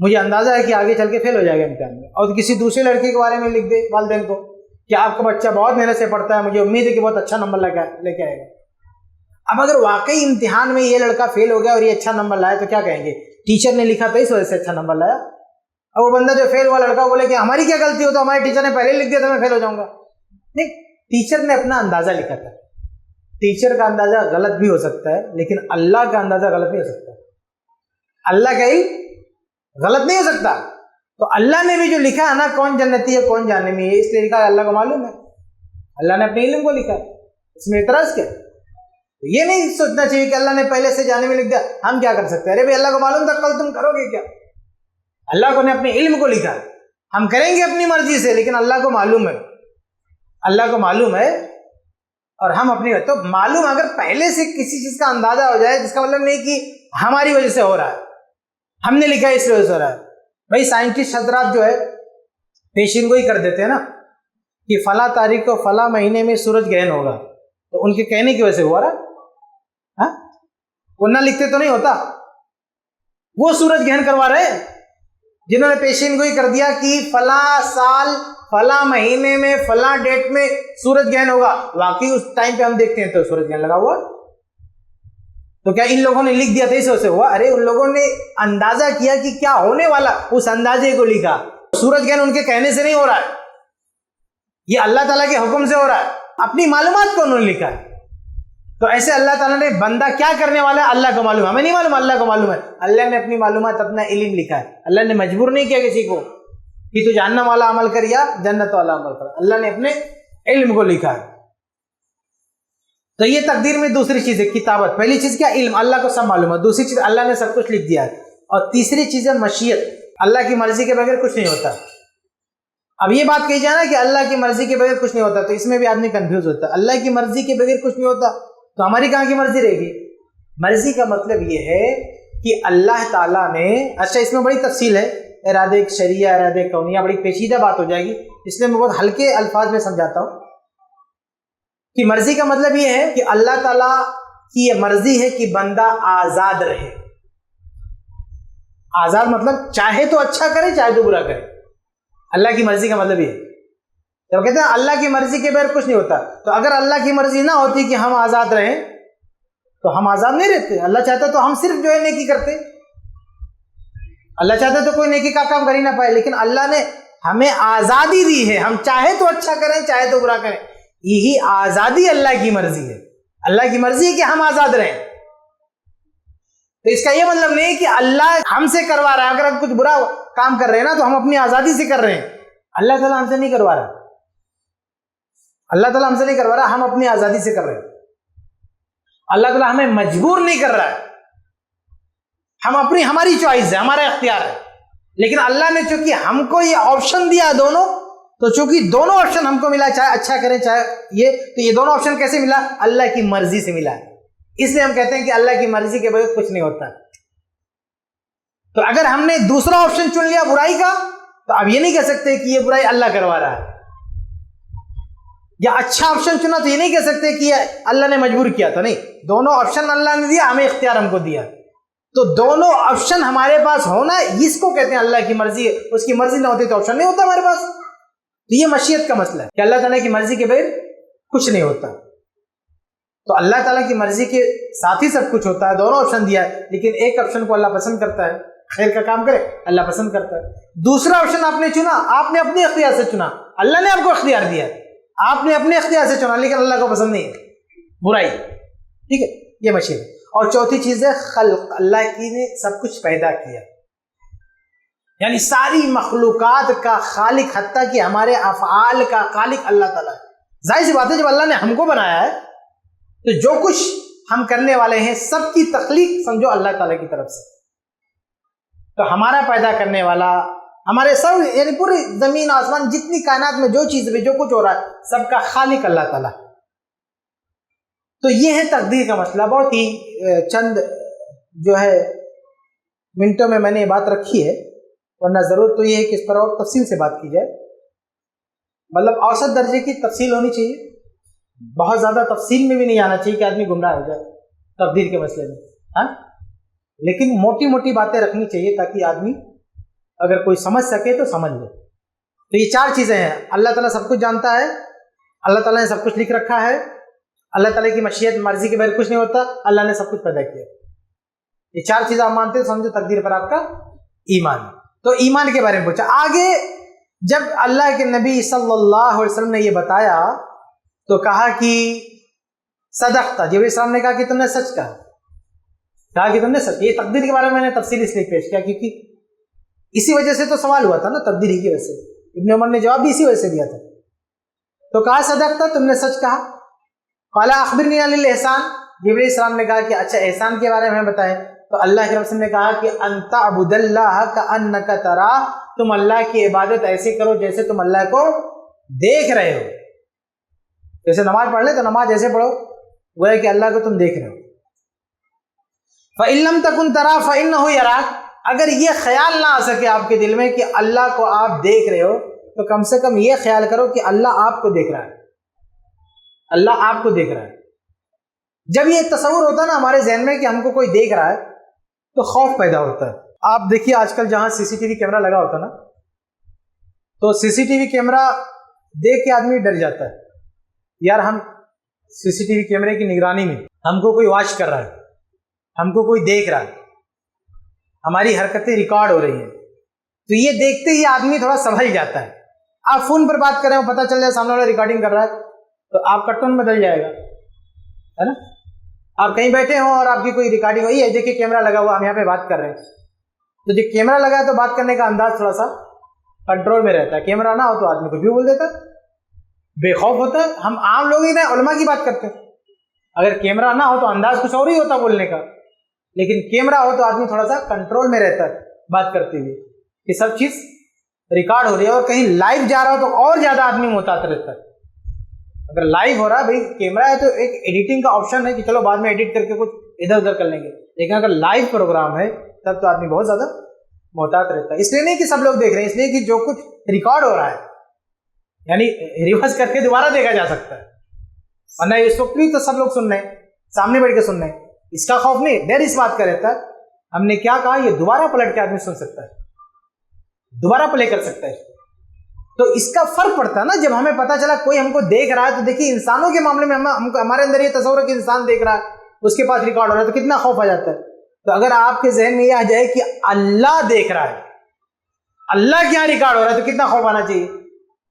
مجھے اندازہ ہے کہ آگے چل کے فیل ہو جائے گا امتحان میں، اور کسی دوسرے لڑکے کے بارے میں لکھ دے والدین کو کہ آپ کا بچہ بہت محنت سے پڑھتا ہے، مجھے امید ہے کہ بہت اچھا نمبر لے کے آئے گا۔ اب اگر واقعی امتحان میں یہ لڑکا فیل ہو گیا اور یہ اچھا نمبر لایا تو کیا کہیں گے؟ ٹیچر نے لکھا تھا اس وجہ سے اچھا نمبر لایا۔ اب وہ بندہ جو فیل ہوا لڑکا بولے کہ ہماری کیا غلطی ہو، تو ہمارے ٹیچر نے پہلے لکھ دیا تھا میں فیل ہو جاؤں گا۔ نہیں، ٹیچر نے اپنا اندازہ لکھا تھا، ٹیچر کا اندازہ غلط بھی ہو سکتا ہے لیکن اللہ کا اندازہ غلط نہیں ہو سکتا، اللہ کا علم غلط نہیں ہو سکتا۔ تو اللہ نے بھی جو لکھا ہے نا کون جنتی ہے کون جہنمی ہے، اس لیے لکھا ہے، اللہ کو معلوم ہے، اللہ نے اپنے علم کو لکھا، اس میں اعتراض کیا؟ یہ نہیں سوچنا چاہیے کہ اللہ نے پہلے سے جانے میں لکھ دیا، ہم کیا کر سکتے ہیں؟ ارے بھائی اللہ کو معلوم تھا، کل تم کرو گے کیا؟ اللہ کو نے اپنے علم کو لکھا، ہم کریں گے اپنی مرضی سے لیکن اللہ کو معلوم ہے، اللہ کو معلوم ہے اور ہم اپنی، تو معلوم اگر پہلے سے کسی چیز کا اندازہ ہو جائے جس کا مطلب نہیں کہ ہماری وجہ سے ہو رہا ہے، ہم نے لکھا ہے اس وجہ سے ہو رہا ہے۔ بھائی سائنٹسٹ حضرات جو ہے پیشین گوئی کر دیتے ہیں نا کہ فلاں تاریخ کو فلاں مہینے میں سورج گرہن ہوگا، تو ان کے کہنے کی وجہ سے ہوا رہا، ہاں وہ نہ لکھتے تو نہیں ہوتا، وہ سورج گرہن کروا رہے ہیں جنہوں نے پیشین گوئی کر دیا کہ فلاں سال فلاں مہینے میں فلاں ڈیٹ میں سورج گرہن ہوگا، واقعی اس ٹائم پہ ہم دیکھتے ہیں تو سورج گرہن لگا ہوا، تو کیا ان لوگوں نے لکھ دیا تھا اس وجہ سے ہوا؟ ارے ان لوگوں نے اندازہ کیا کہ کیا ہونے والا، اس اندازے کو لکھا۔ سورج گرہن ان کے کہنے سے نہیں ہو رہا ہے، یہ اللہ تعالیٰ کے حکم سے ہو رہا ہے، اپنی معلومات کو انہوں نے لکھا ہے۔ تو ایسے اللہ تعالیٰ نے بندہ کیا کرنے والا ہے اللہ کو معلوم ہے، ہمیں نہیں معلوم، اللہ کو معلوم ہے، اللہ نے اپنی معلومات اپنا علم لکھا ہے، اللہ نے مجبور نہیں کیا کسی کو کہ تو جہنم والا عمل کر یا جنت والا عمل کر، اللہ نے اپنے علم کو لکھا ہے۔ تو یہ تقدیر میں دوسری چیز ہے کتابت، پہلی چیز کیا؟ علم، اللہ کو سب معلوم ہے، دوسری چیز اللہ نے سب کچھ لکھ دیا ہے، اور تیسری چیز ہے مشیت، اللہ کی مرضی کے بغیر کچھ نہیں ہوتا۔ اب یہ بات کہی جائے نا کہ اللہ کی مرضی کے بغیر کچھ نہیں ہوتا، تو اس میں بھی آدمی کنفیوز ہوتا ہے، اللہ کی مرضی کے بغیر کچھ نہیں ہوتا تو ہماری کہاں کی مرضی رہے گی؟ مرضی کا مطلب یہ ہے کہ اللہ تعالیٰ نے، اچھا اس میں بڑی تفصیل ہے، ارادے شرعیہ ارادے کونیہ، بڑی پیچیدہ بات ہو جائے گی، اس لیے میں بہت ہلکے الفاظ میں سمجھاتا ہوں کہ مرضی کا مطلب یہ ہے کہ اللہ تعالیٰ کی یہ مرضی ہے کہ بندہ آزاد رہے، آزاد مطلب چاہے تو اچھا کرے چاہے تو برا کرے، اللہ کی مرضی کا مطلب یہ ہے۔ جب کہتے ہیں اللہ کی مرضی کے بغیر کچھ نہیں ہوتا، تو اگر اللہ کی مرضی نہ ہوتی کہ ہم آزاد رہیں تو ہم آزاد نہیں رہتے، اللہ چاہتا تو ہم صرف جو ہے نیکی کرتے، اللہ چاہتا تو کوئی نیکی کا کام کر ہی نہ پائے، لیکن اللہ نے ہمیں آزادی دی ہے، ہم چاہے تو اچھا کریں چاہے تو برا کریں، یہی آزادی اللہ کی مرضی ہے، اللہ کی مرضی ہے کہ ہم آزاد رہیں۔ تو اس کا یہ مطلب نہیں کہ اللہ ہم سے کروا رہا ہے، اگر ہم کچھ برا کام کر رہے ہیں نا تو ہم اپنی آزادی سے کر رہے ہیں، اللہ تعالیٰ ہم سے نہیں کروا رہا، اللہ تعالیٰ ہم سے نہیں کروا رہا، ہم اپنی آزادی سے کر رہے ہیں، اللہ تعالیٰ ہمیں مجبور نہیں کر رہا ہے، ہم اپنی، ہماری چوائس ہے، ہمارا اختیار ہے، لیکن اللہ نے چونکہ ہم کو یہ آپشن دیا دونوں، تو چونکہ دونوں آپشن ہم کو ملا، چاہے اچھا کریں چاہے یہ، تو یہ دونوں آپشن کیسے ملا؟ اللہ کی مرضی سے ملا ہے، اس لیے ہم کہتے ہیں کہ اللہ کی مرضی کے بغیر کچھ نہیں ہوتا۔ تو اگر ہم نے دوسرا آپشن چن لیا برائی کا تو اب یہ نہیں کہہ سکتے کہ یہ برائی اللہ کروا رہا ہے، یا اچھا آپشن چنا تو یہ نہیں کہہ سکتے کہ یہ اللہ نے مجبور کیا تھا، نہیں، دونوں آپشن اللہ نے دیا، ہمیں اختیار ہم کو دیا، تو دونوں آپشن ہمارے پاس ہونا اس کو کہتے ہیں اللہ کی مرضی ہے، اس کی مرضی نہ ہوتی تو آپشن نہیں ہوتا ہمارے پاس۔ تو یہ مشیت کا مسئلہ ہے کہ اللہ تعالیٰ کی مرضی کے بغیر کچھ نہیں ہوتا، تو اللہ تعالیٰ کی مرضی کے ساتھ ہی سب کچھ ہوتا ہے، دونوں آپشن دیا ہے، لیکن ایک آپشن کو اللہ پسند کرتا ہے، خیر کا کام کرے اللہ پسند کرتا ہے، دوسرا آپشن آپ نے چنا، آپ نے اپنے اختیار سے چنا، اللہ نے آپ کو اختیار دیا، آپ نے اپنے اختیار سے چنا، لیکن اللہ کو پسند نہیں ہے برائی، ٹھیک ہے، یہ مشیت ہے۔ اور چوتھی چیز ہے خلق، اللہ کی نے سب کچھ پیدا کیا، یعنی ساری مخلوقات کا خالق، حتیٰ کہ ہمارے افعال کا خالق اللہ تعالیٰ ہے۔ ظاہر سی بات ہے جب اللہ نے ہم کو بنایا ہے تو جو کچھ ہم کرنے والے ہیں سب کی تخلیق سمجھو اللہ تعالیٰ کی طرف سے، تو ہمارا پیدا کرنے والا، ہمارے سب یعنی پوری زمین آسمان جتنی کائنات میں جو چیز بھی جو کچھ ہو رہا ہے سب کا خالق اللہ تعالیٰ۔ تو یہ ہے تقدیر کا مسئلہ، بہت ہی چند جو ہے منٹوں میں میں نے یہ بات رکھی ہے۔ ورنہ ضرورت تو یہ ہے کہ اس پر اور تفصیل سے بات کی جائے. مطلب اوسط درجے کی تفصیل ہونی چاہیے, بہت زیادہ تفصیل میں بھی نہیں آنا چاہیے کہ آدمی گمراہ ہو جائے تقدیر کے مسئلے میں. ہاں, لیکن موٹی موٹی باتیں رکھنی چاہیے تاکہ آدمی اگر کوئی سمجھ سکے تو سمجھ لے. تو یہ 4 چیزیں ہیں. اللہ تعالیٰ سب کچھ جانتا ہے, اللہ تعالیٰ نے سب کچھ لکھ رکھا ہے, اللہ تعالیٰ کی مشیت مرضی کے بغیر کچھ نہیں ہوتا, اللہ نے سب کچھ پیدا کیا. یہ 4 چیزیں آپ مانتے ہیں, سمجھو تقدیر پر آپ کا ایمان. تو ایمان کے بارے میں پوچھا. آگے جب اللہ کے نبی صلی اللہ علیہ وسلم نے یہ بتایا تو کہا کہ صدقت. جبرائیل السلام نے کہا کہ تم نے سچ کہا کہ تم نے سچ. یہ تقدیر کے بارے میں نے تفصیل اس لیے پیش کیا کیونکہ اسی وجہ سے تو سوال ہوا تھا نا, تقدیر ہی کی وجہ سے. ابن عمر نے جواب بھی اسی وجہ سے دیا تھا. تو کہا صدقت, تم نے سچ کہا. قال اخبرنی عن الاحسان. جبرائیل السلام نے کہا کہ اچھا احسان کے بارے میں بتائیں. تو اللہ کے رسول نے کہا کہ ان تعبد اللہ کأنک تراہ, تم اللہ کی عبادت ایسے کرو جیسے تم اللہ کو دیکھ رہے ہو. جیسے نماز پڑھ لیں تو نماز ایسے پڑھو گویا کہ اللہ کو تم دیکھ رہے ہو. فإن لم تکن تراہ فإنہ یراک. اگر یہ خیال نہ آ سکے آپ کے دل میں کہ اللہ کو آپ دیکھ رہے ہو تو کم سے کم یہ خیال کرو کہ اللہ آپ کو دیکھ رہا ہے. اللہ آپ کو دیکھ رہا ہے. جب یہ تصور ہوتا ہے نا ہمارے ذہن میں کہ ہم کو کوئی دیکھ رہا ہے تو خوف پیدا ہوتا ہے. آپ دیکھیے آج کل جہاں CCTV کیمرہ لگا ہوتا ہے نا, تو CCTV کیمرہ دیکھ کے آدمی ڈر جاتا ہے. یار ہم CCTV کیمرے کی نگرانی میں ہم کو کوئی واچ کر رہا ہے, ہم کو کوئی دیکھ رہا ہے, ہماری حرکتیں ریکارڈ ہو رہی ہیں. تو یہ دیکھتے ہی آدمی تھوڑا سنبھل جاتا ہے. آپ فون پر بات کر رہے ہو, پتہ چل جائے سامنے والا ریکارڈنگ کر رہا ہے تو آپ کا ٹون بدل جائے گا, ہے نا. آپ کہیں بیٹھے ہوں اور آپ کی کوئی ریکارڈنگ ہوئی ہے, دیکھیے کیمرہ لگا ہوا, ہم یہاں پہ بات کر رہے ہیں, تو جب کیمرہ لگا ہے تو بات کرنے کا انداز تھوڑا سا کنٹرول میں رہتا ہے. کیمرہ نہ ہو تو آدمی کچھ بھی بول دیتا ہے, بے خوف ہوتا ہے. ہم عام لوگ ہی نا علماء کی بات کرتے ہیں. اگر کیمرہ نہ ہو تو انداز کچھ اور ہی ہوتا بولنے کا, لیکن کیمرہ ہو تو آدمی تھوڑا سا کنٹرول میں رہتا ہے بات کرتے ہوئے کہ سب چیز ریکارڈ ہو رہی ہے. اور کہیں لائیو جا رہا ہو تو اور زیادہ آدمی محتاط رہتا ہے. اگر لائیو ہو رہا ہے, بھائی کیمرہ ہے تو ایک ایڈیٹنگ کا آپشن ہے کہ چلو بعد میں ایڈٹ کر کے کچھ ادھر ادھر کر لیں گے, لیکن اگر لائیو پروگرام ہے تب تو آدمی بہت زیادہ محتاط رہتا ہے. اس لیے نہیں کہ سب لوگ دیکھ رہے ہیں, اس لیے کہ جو کچھ ریکارڈ ہو رہا ہے یعنی ریورس کر کے دوبارہ دیکھا جا سکتا ہے. ورنہ اس وقت بھی تو سب لوگ سن رہے ہیں, سامنے بیٹھ کے سن رہے ہیں, اس کا خوف نہیں, ڈر اس بات کا رہتا ہے ہم نے کیا کہا یہ دوبارہ پلٹ کے آدمی سن سکتا ہے, دوبارہ پلے کر سکتا ہے. تو اس کا فرق پڑتا ہے نا جب ہمیں پتا چلا کوئی ہم کو دیکھ رہا ہے. تو دیکھیے انسانوں کے معاملے میں ہمارے اندر یہ تصور ہے کہ انسان دیکھ رہا ہے, اس کے پاس ریکارڈ ہو رہا ہے, تو کتنا خوف آ جاتا ہے. تو اگر آپ کے ذہن میں یہ آ جائے کہ اللہ دیکھ رہا ہے, اللہ کیا ریکارڈ ہو رہا ہے, تو کتنا خوف آنا چاہیے.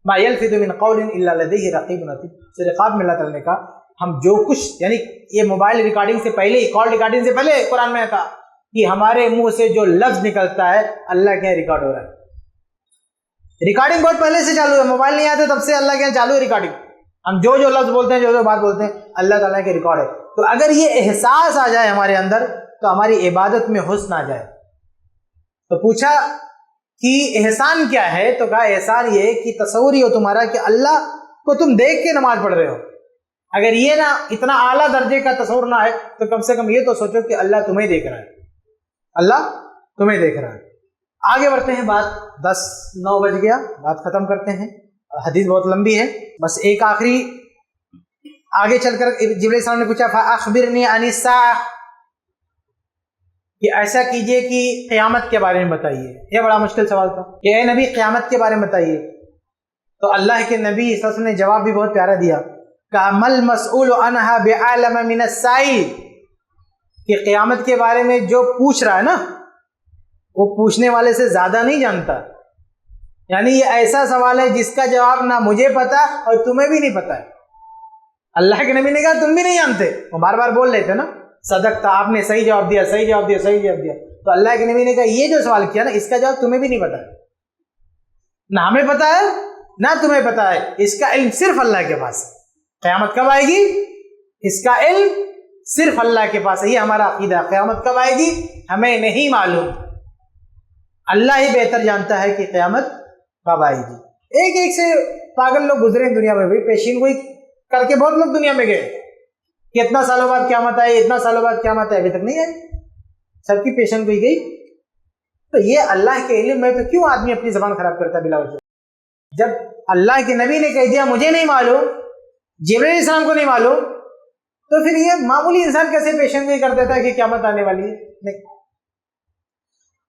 ما یلفظ من قول الا لدیہ رقیب عتید. سورۃ قاف میں اللہ تعالیٰ نے کہا ہم جو کچھ یعنی یہ موبائل ریکارڈنگ سے پہلے, کال ریکارڈنگ سے پہلے قرآن میں کہا کہ ہمارے منہ سے جو لفظ نکلتا ہے اللہ کے یہاں ریکارڈ ہو رہا ہے. ریکارڈنگ بہت پہلے سے چالو ہے, موبائل نہیں آتے تب سے اللہ کے یہاں چالو ہے ریکارڈنگ. ہم جو لفظ بولتے ہیں, جو بات بولتے ہیں, اللہ تعالیٰ کے ریکارڈ ہے. تو اگر یہ احساس آ جائے ہمارے اندر تو ہماری عبادت میں حسن آ جائے. تو پوچھا کہ احسان کیا ہے, تو کہا احسان یہ کہ تصور ہی ہو تمہارا کہ اللہ کو تم دیکھ کے نماز پڑھ رہے ہو. اگر یہ نہ اتنا اعلیٰ درجے کا تصور نہ ہے تو کم سے کم یہ تو سوچو کہ اللہ تمہیں دیکھ رہا ہے, اللہ تمہیں دیکھ رہا ہے. آگے بڑھتے ہیں, بات 10:09 بج گیا, بات ختم کرتے ہیں. حدیث بہت لمبی ہے, بس ایک آخری آگے چل کر جبرائیل السلام نے پوچھا فاخبرنی عن الساعہ, کہ ایسا کیجئے کہ قیامت کے بارے میں بتائیے. یہ بڑا مشکل سوال تھا کہ اے نبی قیامت کے بارے میں بتائیے. تو اللہ کے نبی صلی اللہ علیہ وسلم نے جواب بھی بہت پیارا دیا, کہا مل مسئول عنہا بعالم من السائل, کہ قیامت کے بارے میں جو پوچھ رہا ہے نا وہ پوچھنے والے سے زیادہ نہیں جانتا. یعنی یہ ایسا سوال ہے جس کا جواب نہ مجھے پتا اور تمہیں بھی نہیں پتا ہے. اللہ کے نبی نے کہا تم بھی نہیں جانتے, وہ بار بار بول رہے تھے نا صدقت, آپ نے صحیح جواب دیا, صحیح جواب دیا, صحیح جواب دیا. تو اللہ کے نبی نے کہا یہ جو سوال کیا نا اس کا جواب تمہیں بھی نہیں پتا ہے, نہ ہمیں پتا ہے نہ تمہیں پتا ہے. اس کا علم صرف اللہ کے پاس ہے. قیامت کب آئے گی اس کا علم صرف اللہ کے پاس ہے. یہ ہمارا عقیدہ ہے. قیامت کب آئے گی ہمیں نہیں معلوم, اللہ ہی بہتر جانتا ہے کہ قیامت کب آئے گی. ایک ایک سے پاگل لوگ گزرے ہیں دنیا میں, بھائی پیشین گوئی کر کے بہت لوگ دنیا میں گئے کہ اتنا سالوں بعد قیامت آئے, اتنا سالوں بعد قیامت آئے, ابھی تک نہیں آئی. سب کی پیشین گوئی گئی. تو یہ اللہ کے علم میں تو کیوں آدمی اپنی زبان خراب کرتا بلا وجہ؟ جب اللہ کے نبی نے کہہ دیا مجھے نہیں معلوم، جبرائیل علیہ السلام کو نہیں معلوم، تو پھر یہ معمولی انسان کیسے پیشن گوئی کر دیتا ہے کہ قیامت آنے والی ہے؟ نہیں۔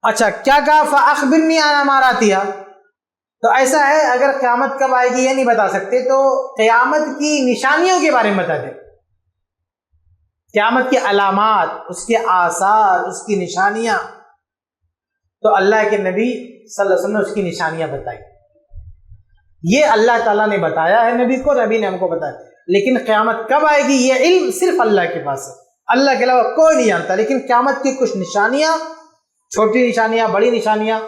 اچھا کیا کہا فَأَخْبِرْنِي عَنْ أَمَارَاتِهَا، تو ایسا ہے اگر قیامت کب آئے گی یہ نہیں بتا سکتے تو قیامت کی نشانیوں کے بارے میں بتا دیں، قیامت کی علامات، اس کے آثار، اس کی نشانیاں۔ تو اللہ کے نبی صلی اللہ علیہ وسلم نے اس کی نشانیاں بتائی۔ یہ اللہ تعالیٰ نے بتایا ہے نبی کو، نبی نے ہم کو بتایا، لیکن قیامت کب آئے گی یہ علم صرف اللہ کے پاس ہے، اللہ کے علاوہ کوئی نہیں جانتا۔ لیکن قیامت کی کچھ نشانیاں، چھوٹی نشانیاں، بڑی نشانیاں،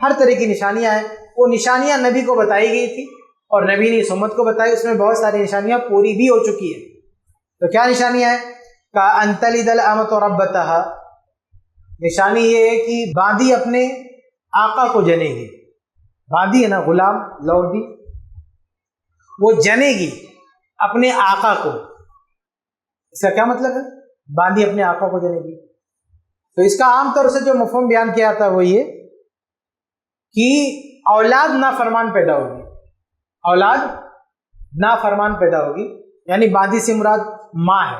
ہر طرح کی نشانیاں ہیں، وہ نشانیاں نبی کو بتائی گئی تھی اور نبی نے اس امت کو بتائی، اس میں بہت ساری نشانیاں پوری بھی ہو چکی ہیں۔ تو کیا نشانیاں ہیں؟ کہا ان تلد الامۃ ربتها، نشانی یہ ہے کہ باندی اپنے آقا کو جنے گی، باندی ہے نا غلام لوڈی، وہ جنے گی اپنے آقا کو۔ اس کا کیا مطلب ہے؟ باندی اپنے آقا کو جنے گی۔ تو اس کا عام طور سے جو مفہوم بیان کیا جاتا ہے وہ یہ کہ اولاد نافرمان پیدا ہوگی، اولاد نافرمان پیدا ہوگی، یعنی باندی سے مراد ماں ہے،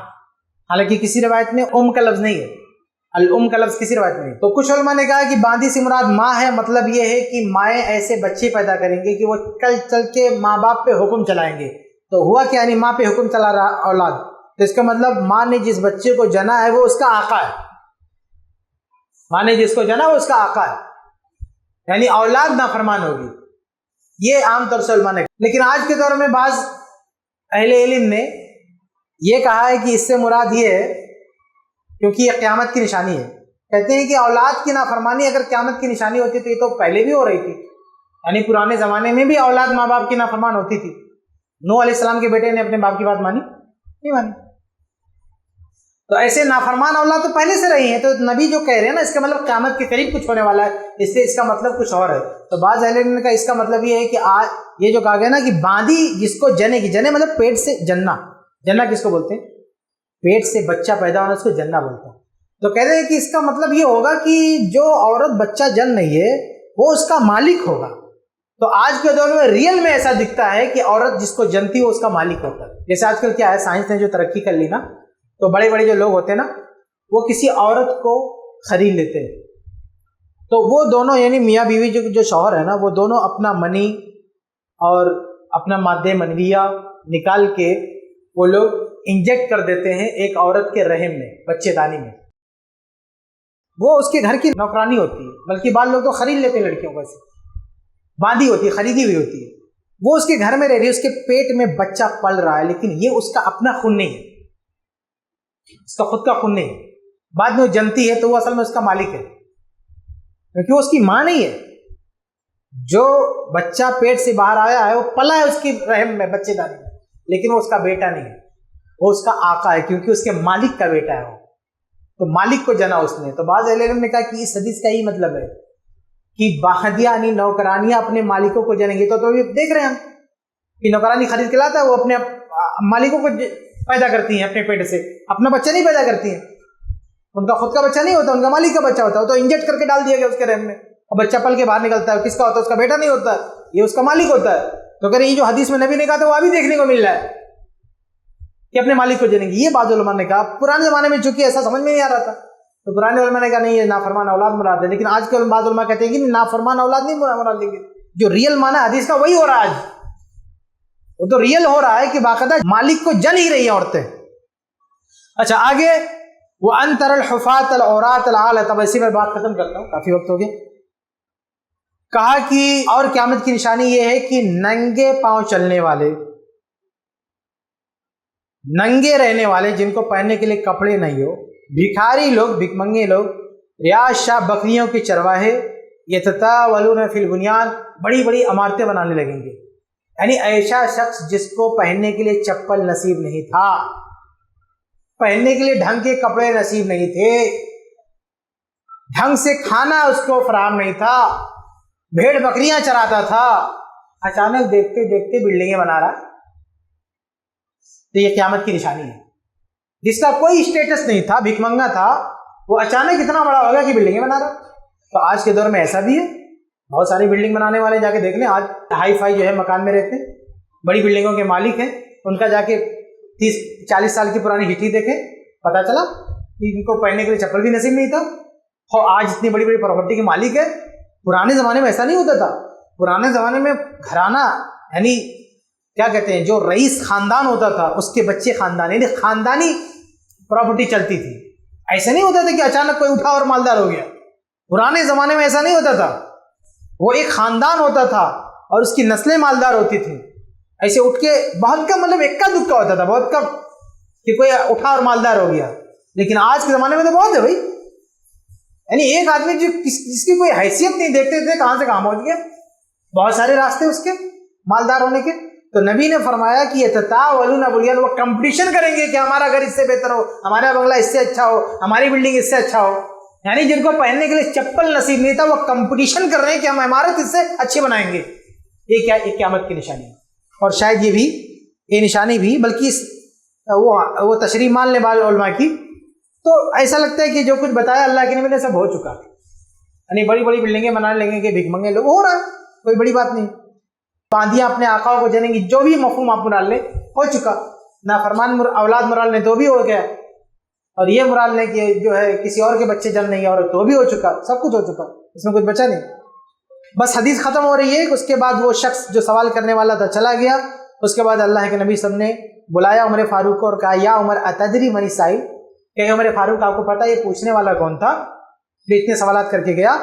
حالانکہ کسی روایت میں ام کا لفظ نہیں ہے، الام کا لفظ کسی روایت میں نہیں۔ تو کچھ علماء نے کہا کہ باندی سے مراد ماں ہے، مطلب یہ ہے کہ مائیں ایسے بچے پیدا کریں گے کہ وہ کل چل کے ماں باپ پہ حکم چلائیں گے۔ تو ہوا کیا، یعنی ماں پہ حکم چلا رہا اولاد، تو اس کا مطلب ماں نے جس بچے کو جنا ہے وہ اس کا آقا ہے، ماں نے جس کو جنا وہ اس کا آقا ہے، یعنی اولاد نافرمان ہوگی۔ یہ عام طور سے علماء نے، لیکن آج کے دور میں بعض اہل علم نے یہ کہا ہے کہ اس سے مراد یہ ہے، کیونکہ یہ قیامت کی نشانی ہے، کہتے ہیں کہ اولاد کی نافرمانی اگر قیامت کی نشانی ہوتی تو یہ تو پہلے بھی ہو رہی تھی، یعنی پرانے زمانے میں بھی اولاد ماں باپ کی نافرمان ہوتی تھی۔ نوح علیہ السلام کے بیٹے نے اپنے باپ کی بات مانی؟ نہیں مانی۔ تو ایسے نافرمان اولاد تو پہلے سے رہی ہیں، تو نبی جو کہہ رہے ہیں نا اس کا مطلب قیامت کے قریب کچھ ہونے والا ہے، اس لیے اس کا مطلب کچھ اور ہے۔ تو بعض اہل علم نے کہا اس کا مطلب یہ ہے کہ آج یہ جو کہا گیا نا کہ باندی جس کو جنے گی، جنے مطلب پیٹ سے جننا، جننا کس کو بولتے ہیں؟ پیٹ سے بچہ پیدا ہونا، اس کو جننا بولتے ہیں۔ تو کہہ رہے ہیں کہ اس کا مطلب یہ ہوگا کہ جو عورت بچہ جن رہی ہے وہ اس کا مالک ہوگا۔ تو آج کے دور میں ریئل میں ایسا دکھتا ہے کہ عورت جس کو جنتی ہے وہ اس کا مالک ہوتا ہے۔ جیسے آج کل کیا ہے، سائنس نے جو ترقی کر لی نا، تو بڑے بڑے جو لوگ ہوتے ہیں نا وہ کسی عورت کو خرید لیتے ہیں، تو وہ دونوں یعنی میاں بیوی جو شوہر ہے نا، وہ دونوں اپنا منی اور اپنا مادہ منویہ نکال کے وہ لوگ انجیکٹ کر دیتے ہیں ایک عورت کے رحم میں، بچے دانی میں۔ وہ اس کے گھر کی نوکرانی ہوتی ہے، بلکہ بعض لوگ تو خرید لیتے ہیں لڑکیوں کو، ایسے باندھی ہوتی ہے، خریدی ہوئی ہوتی ہے، وہ اس کے گھر میں رہ رہی ہے، اس کے پیٹ میں بچہ پل رہا ہے، لیکن یہ اس کا اپنا خون نہیں ہے، اس کا خود کا خون نہیں ہے۔ بعد میں وہ جنتی ہے تو وہ اصل میں اس کا مالک ہے، کیونکہ وہ اس کی ماں نہیں ہے۔ جو بچہ پیٹ سے باہر آیا ہے وہ پلا ہے اس کی رحم میں، بچے دانی میں، لیکن وہ اس کا بیٹا نہیں ہے، وہ اس کا آقا ہے، کیونکہ اس کے مالک کا بیٹا ہے وہ، تو مالک کو جنا اس نے۔ تو بعض اہل علم نے کہا کہ اس حدیث کا یہی مطلب ہے کہ باہدیہ یعنی نوکرانیاں اپنے مالکوں کو جنیں گی۔ تو یہ دیکھ رہے ہیں ہم کہ نوکرانی خرید کے لاتا ہے، وہ اپنے مالکوں کو پیدا کرتی ہیں اپنے پیٹ سے، اپنا بچہ نہیں پیدا کرتی ہیں، ان کا خود کا بچہ نہیں ہوتا، ان کا مالک کا بچہ ہوتا ہے، تو انجیکٹ کر کے ڈال دیا گیا اس کے رحم میں، اور بچہ پل کے باہر نکلتا ہے، کس کا ہوتا ہے؟ اس کا بیٹا نہیں ہوتا ہے، یہ اس کا مالک ہوتا ہے۔ تو اگر یہ جو حدیث میں نبی نے کہا تھا وہ ابھی دیکھنے کو مل رہا ہے کہ اپنے مالک کو جنیں گی۔ یہ بعض علماء نے کہا، پرانے زمانے میں چونکہ ایسا سمجھ میں نہیں آ رہا تھا تو پرانے علماء نے کہا نہیں یہ نافرمان اولاد مراد ہے، لیکن آج کے بعض علماء کہتے ہیں کہ نافرمان اولاد نہیں مراد لیں گے، جو ریئل معنی حدیث کا وہی ہو رہا ہے آج، وہ تو ریئل ہو رہا ہے کہ باقاعدہ مالک کو جن ہی رہی ہیں عورتیں۔ اچھا آگے، وَأَن تَرَى الْحُفَاةَ الْعُرَاةَ الْعَالَةَ، اب اسی پر بات ختم کرتا ہوں، کافی وقت ہو گیا۔ کہا کہ اور قیامت کی نشانی یہ ہے کہ ننگے پاؤں چلنے والے، ننگے رہنے والے، جن کو پہننے کے لیے کپڑے نہیں ہو، بھکاری لوگ، بھک منگے لوگ، ریاض شاہ بکریوں کے چرواہے، یتطاولون فی البنیان، بڑی بڑی عمارتیں بنانے لگیں گے، یعنی ایسا شخص جس کو پہننے کے لیے چپل نصیب نہیں تھا، پہننے کے لیے ڈھنگ کے کپڑے نصیب نہیں تھے، ڈھنگ سے کھانا اس کو فراہم نہیں تھا، بھیڑ بکریاں چراتا تھا، اچانک دیکھتے دیکھتے بلڈنگیں بنا رہا، تو یہ قیامت کی نشانی ہے۔ جس کا کوئی اسٹیٹس نہیں تھا، بھیک منگا تھا، وہ اچانک اتنا بڑا ہوگا کہ بلڈنگیں بنا رہا۔ تو آج کے دور میں ایسا بھی ہے، بہت ساری بلڈنگ بنانے والے جا کے دیکھ لیں، آج ہائی فائی جو ہے مکان میں رہتے ہیں، بڑی بلڈنگوں کے مالک ہیں، ان کا جا کے 30-40 سال کی پرانی ہسٹری دیکھیں، پتہ چلا کہ ان کو پہننے کے لیے چپل بھی نصیب نہیں تھا، اور آج اتنی بڑی بڑی پراپرٹی کے مالک ہے۔ پرانے زمانے میں ایسا نہیں ہوتا تھا، پرانے زمانے میں گھرانہ یعنی کیا کہتے ہیں، جو رئیس خاندان ہوتا تھا اس کے بچے خاندان، یعنی خاندانی پراپرٹی چلتی تھی، ایسا نہیں ہوتا تھا کہ اچانک کوئی اٹھا اور مالدار ہو گیا۔ پرانے زمانے میں ایسا نہیں ہوتا تھا، وہ ایک خاندان ہوتا تھا اور اس کی نسلیں مالدار ہوتی تھیں، ایسے اٹھ کے بہت کم، مطلب ایک کا دکا ہوتا تھا، بہت کم کہ کوئی اٹھا اور مالدار ہو گیا۔ لیکن آج کے زمانے میں تو بہت ہے بھائی، یعنی ایک آدمی جو جس کی کوئی حیثیت نہیں دیکھتے تھے کہاں سے کہاں پہنچ گیا، بہت سارے راستے اس کے مالدار ہونے کے۔ تو نبی نے فرمایا کہ یتطاولون بنیان، وہ کمپٹیشن کریں گے کہ ہمارا گھر اس سے بہتر ہو، ہمارا بنگلہ اس سے اچھا ہو، ہماری بلڈنگ اس سے اچھا ہو، یعنی جن کو پہننے کے لیے چپل نصیب نہیں تھا وہ کمپٹیشن کر رہے ہیں کہ ہم عمارت اس سے اچھی بنائیں گے۔ یہ کیا، ایک قیامت کی نشانی ہے، اور شاید یہ نشانی بھی بلکہ وہ تشریح مان لیں بعض علماء کی، تو ایسا لگتا ہے کہ جو کچھ بتایا اللہ کے نبی نے سب ہو چکا، یعنی بڑی بڑی بلڈنگیں بنانے لگیں گے بھیک منگے لوگ، ہو رہا ہے، کوئی بڑی بات نہیں، باندیاں اپنے آقاؤں کو جنیں گی، جو بھی مفہوم آپ مراد لیں ہو چکا، نافرمان اولاد مراد لیں تو بھی ہو گیا، اور یہ مراد لیں کہ جو ہے کسی اور کے بچے جن نہیں اور تو بھی ہو چکا، سب کچھ ہو چکا، اس میں کچھ بچا نہیں۔ بس حدیث ختم ہو رہی ہے، اس کے بعد وہ شخص جو سوال کرنے والا تھا چلا گیا، اس کے بعد اللہ کے نبی سب نے بلایا عمر فاروق کو اور کہا یا عمر اتدری من السائل، کہ عمر فاروق آپ کو پتہ یہ پوچھنے والا کون تھا جو اتنے سوالات کر کے گیا؟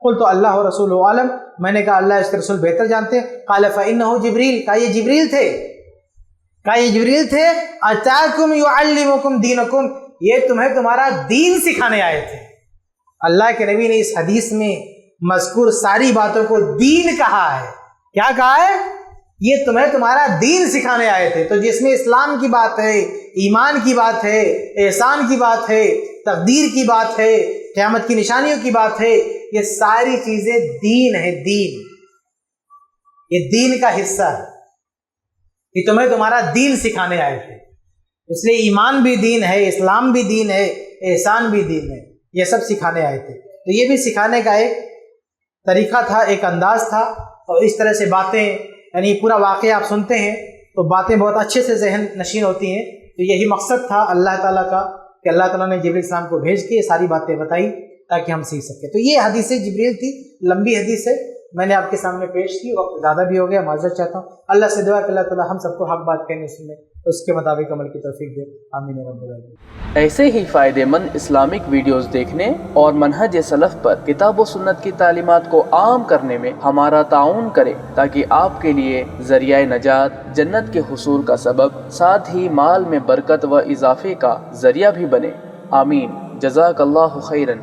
قلت اللہ و رسول عالم، میں نے کہا اللہ اس کے رسول بہتر جانتے ہیں۔ قال فإنه جبریل، کہا یہ جبریل تھے، اتاکم یعلمکم دینکم، یہ تمہیں تمہارا دین سکھانے آئے تھے۔ اللہ کے نبی نے اس حدیث میں مذکور ساری باتوں کو دین کہا ہے، کیا کہا ہے؟ یہ تمہیں تمہارا دین سکھانے آئے تھے۔ تو جس میں اسلام کی بات ہے، ایمان کی بات ہے، احسان کی بات ہے، تقدیر کی بات ہے، قیامت کی نشانیوں کی بات ہے، یہ ساری چیزیں دین ہے، دین، یہ دین کا حصہ ہے، یہ تمہیں تمہارا دین سکھانے آئے تھے۔ اس لیے ایمان بھی دین ہے، اسلام بھی دین ہے، احسان بھی دین ہے، یہ سب سکھانے آئے تھے۔ تو یہ بھی سکھانے کا ایک طریقہ تھا، ایک انداز تھا، اور اس طرح سے باتیں، یعنی پورا واقعہ آپ سنتے ہیں تو باتیں بہت اچھے سے ذہن نشین ہوتی ہیں۔ تو یہی مقصد تھا اللہ تعالیٰ کا کہ اللہ تعالیٰ نے جبریل السلام کو بھیج کے یہ ساری باتیں بتائی تاکہ ہم سیکھ سکیں۔ تو یہ حدیث جبریل تھی، لمبی حدیث ہے، میں نے آپ کے سامنے پیش کی، وقت زیادہ بھی ہو گیا، معذرت چاہتا ہوں۔ اللہ سے دعا کہ اللہ تعالیٰ ہم سب کو حق بات کہنے سننے اس کے مطابق عمل کی توفیق دے، آمین رب العالمین۔ ایسے ہی فائدہ مند اسلامک ویڈیوز دیکھنے اور منہج سلف پر کتاب و سنت کی تعلیمات کو عام کرنے میں ہمارا تعاون کریں تاکہ آپ کے لیے ذریعہ نجات، جنت کے حصول کا سبب، ساتھ ہی مال میں برکت و اضافے کا ذریعہ بھی بنے، آمین۔ جزاک اللہ خیرن۔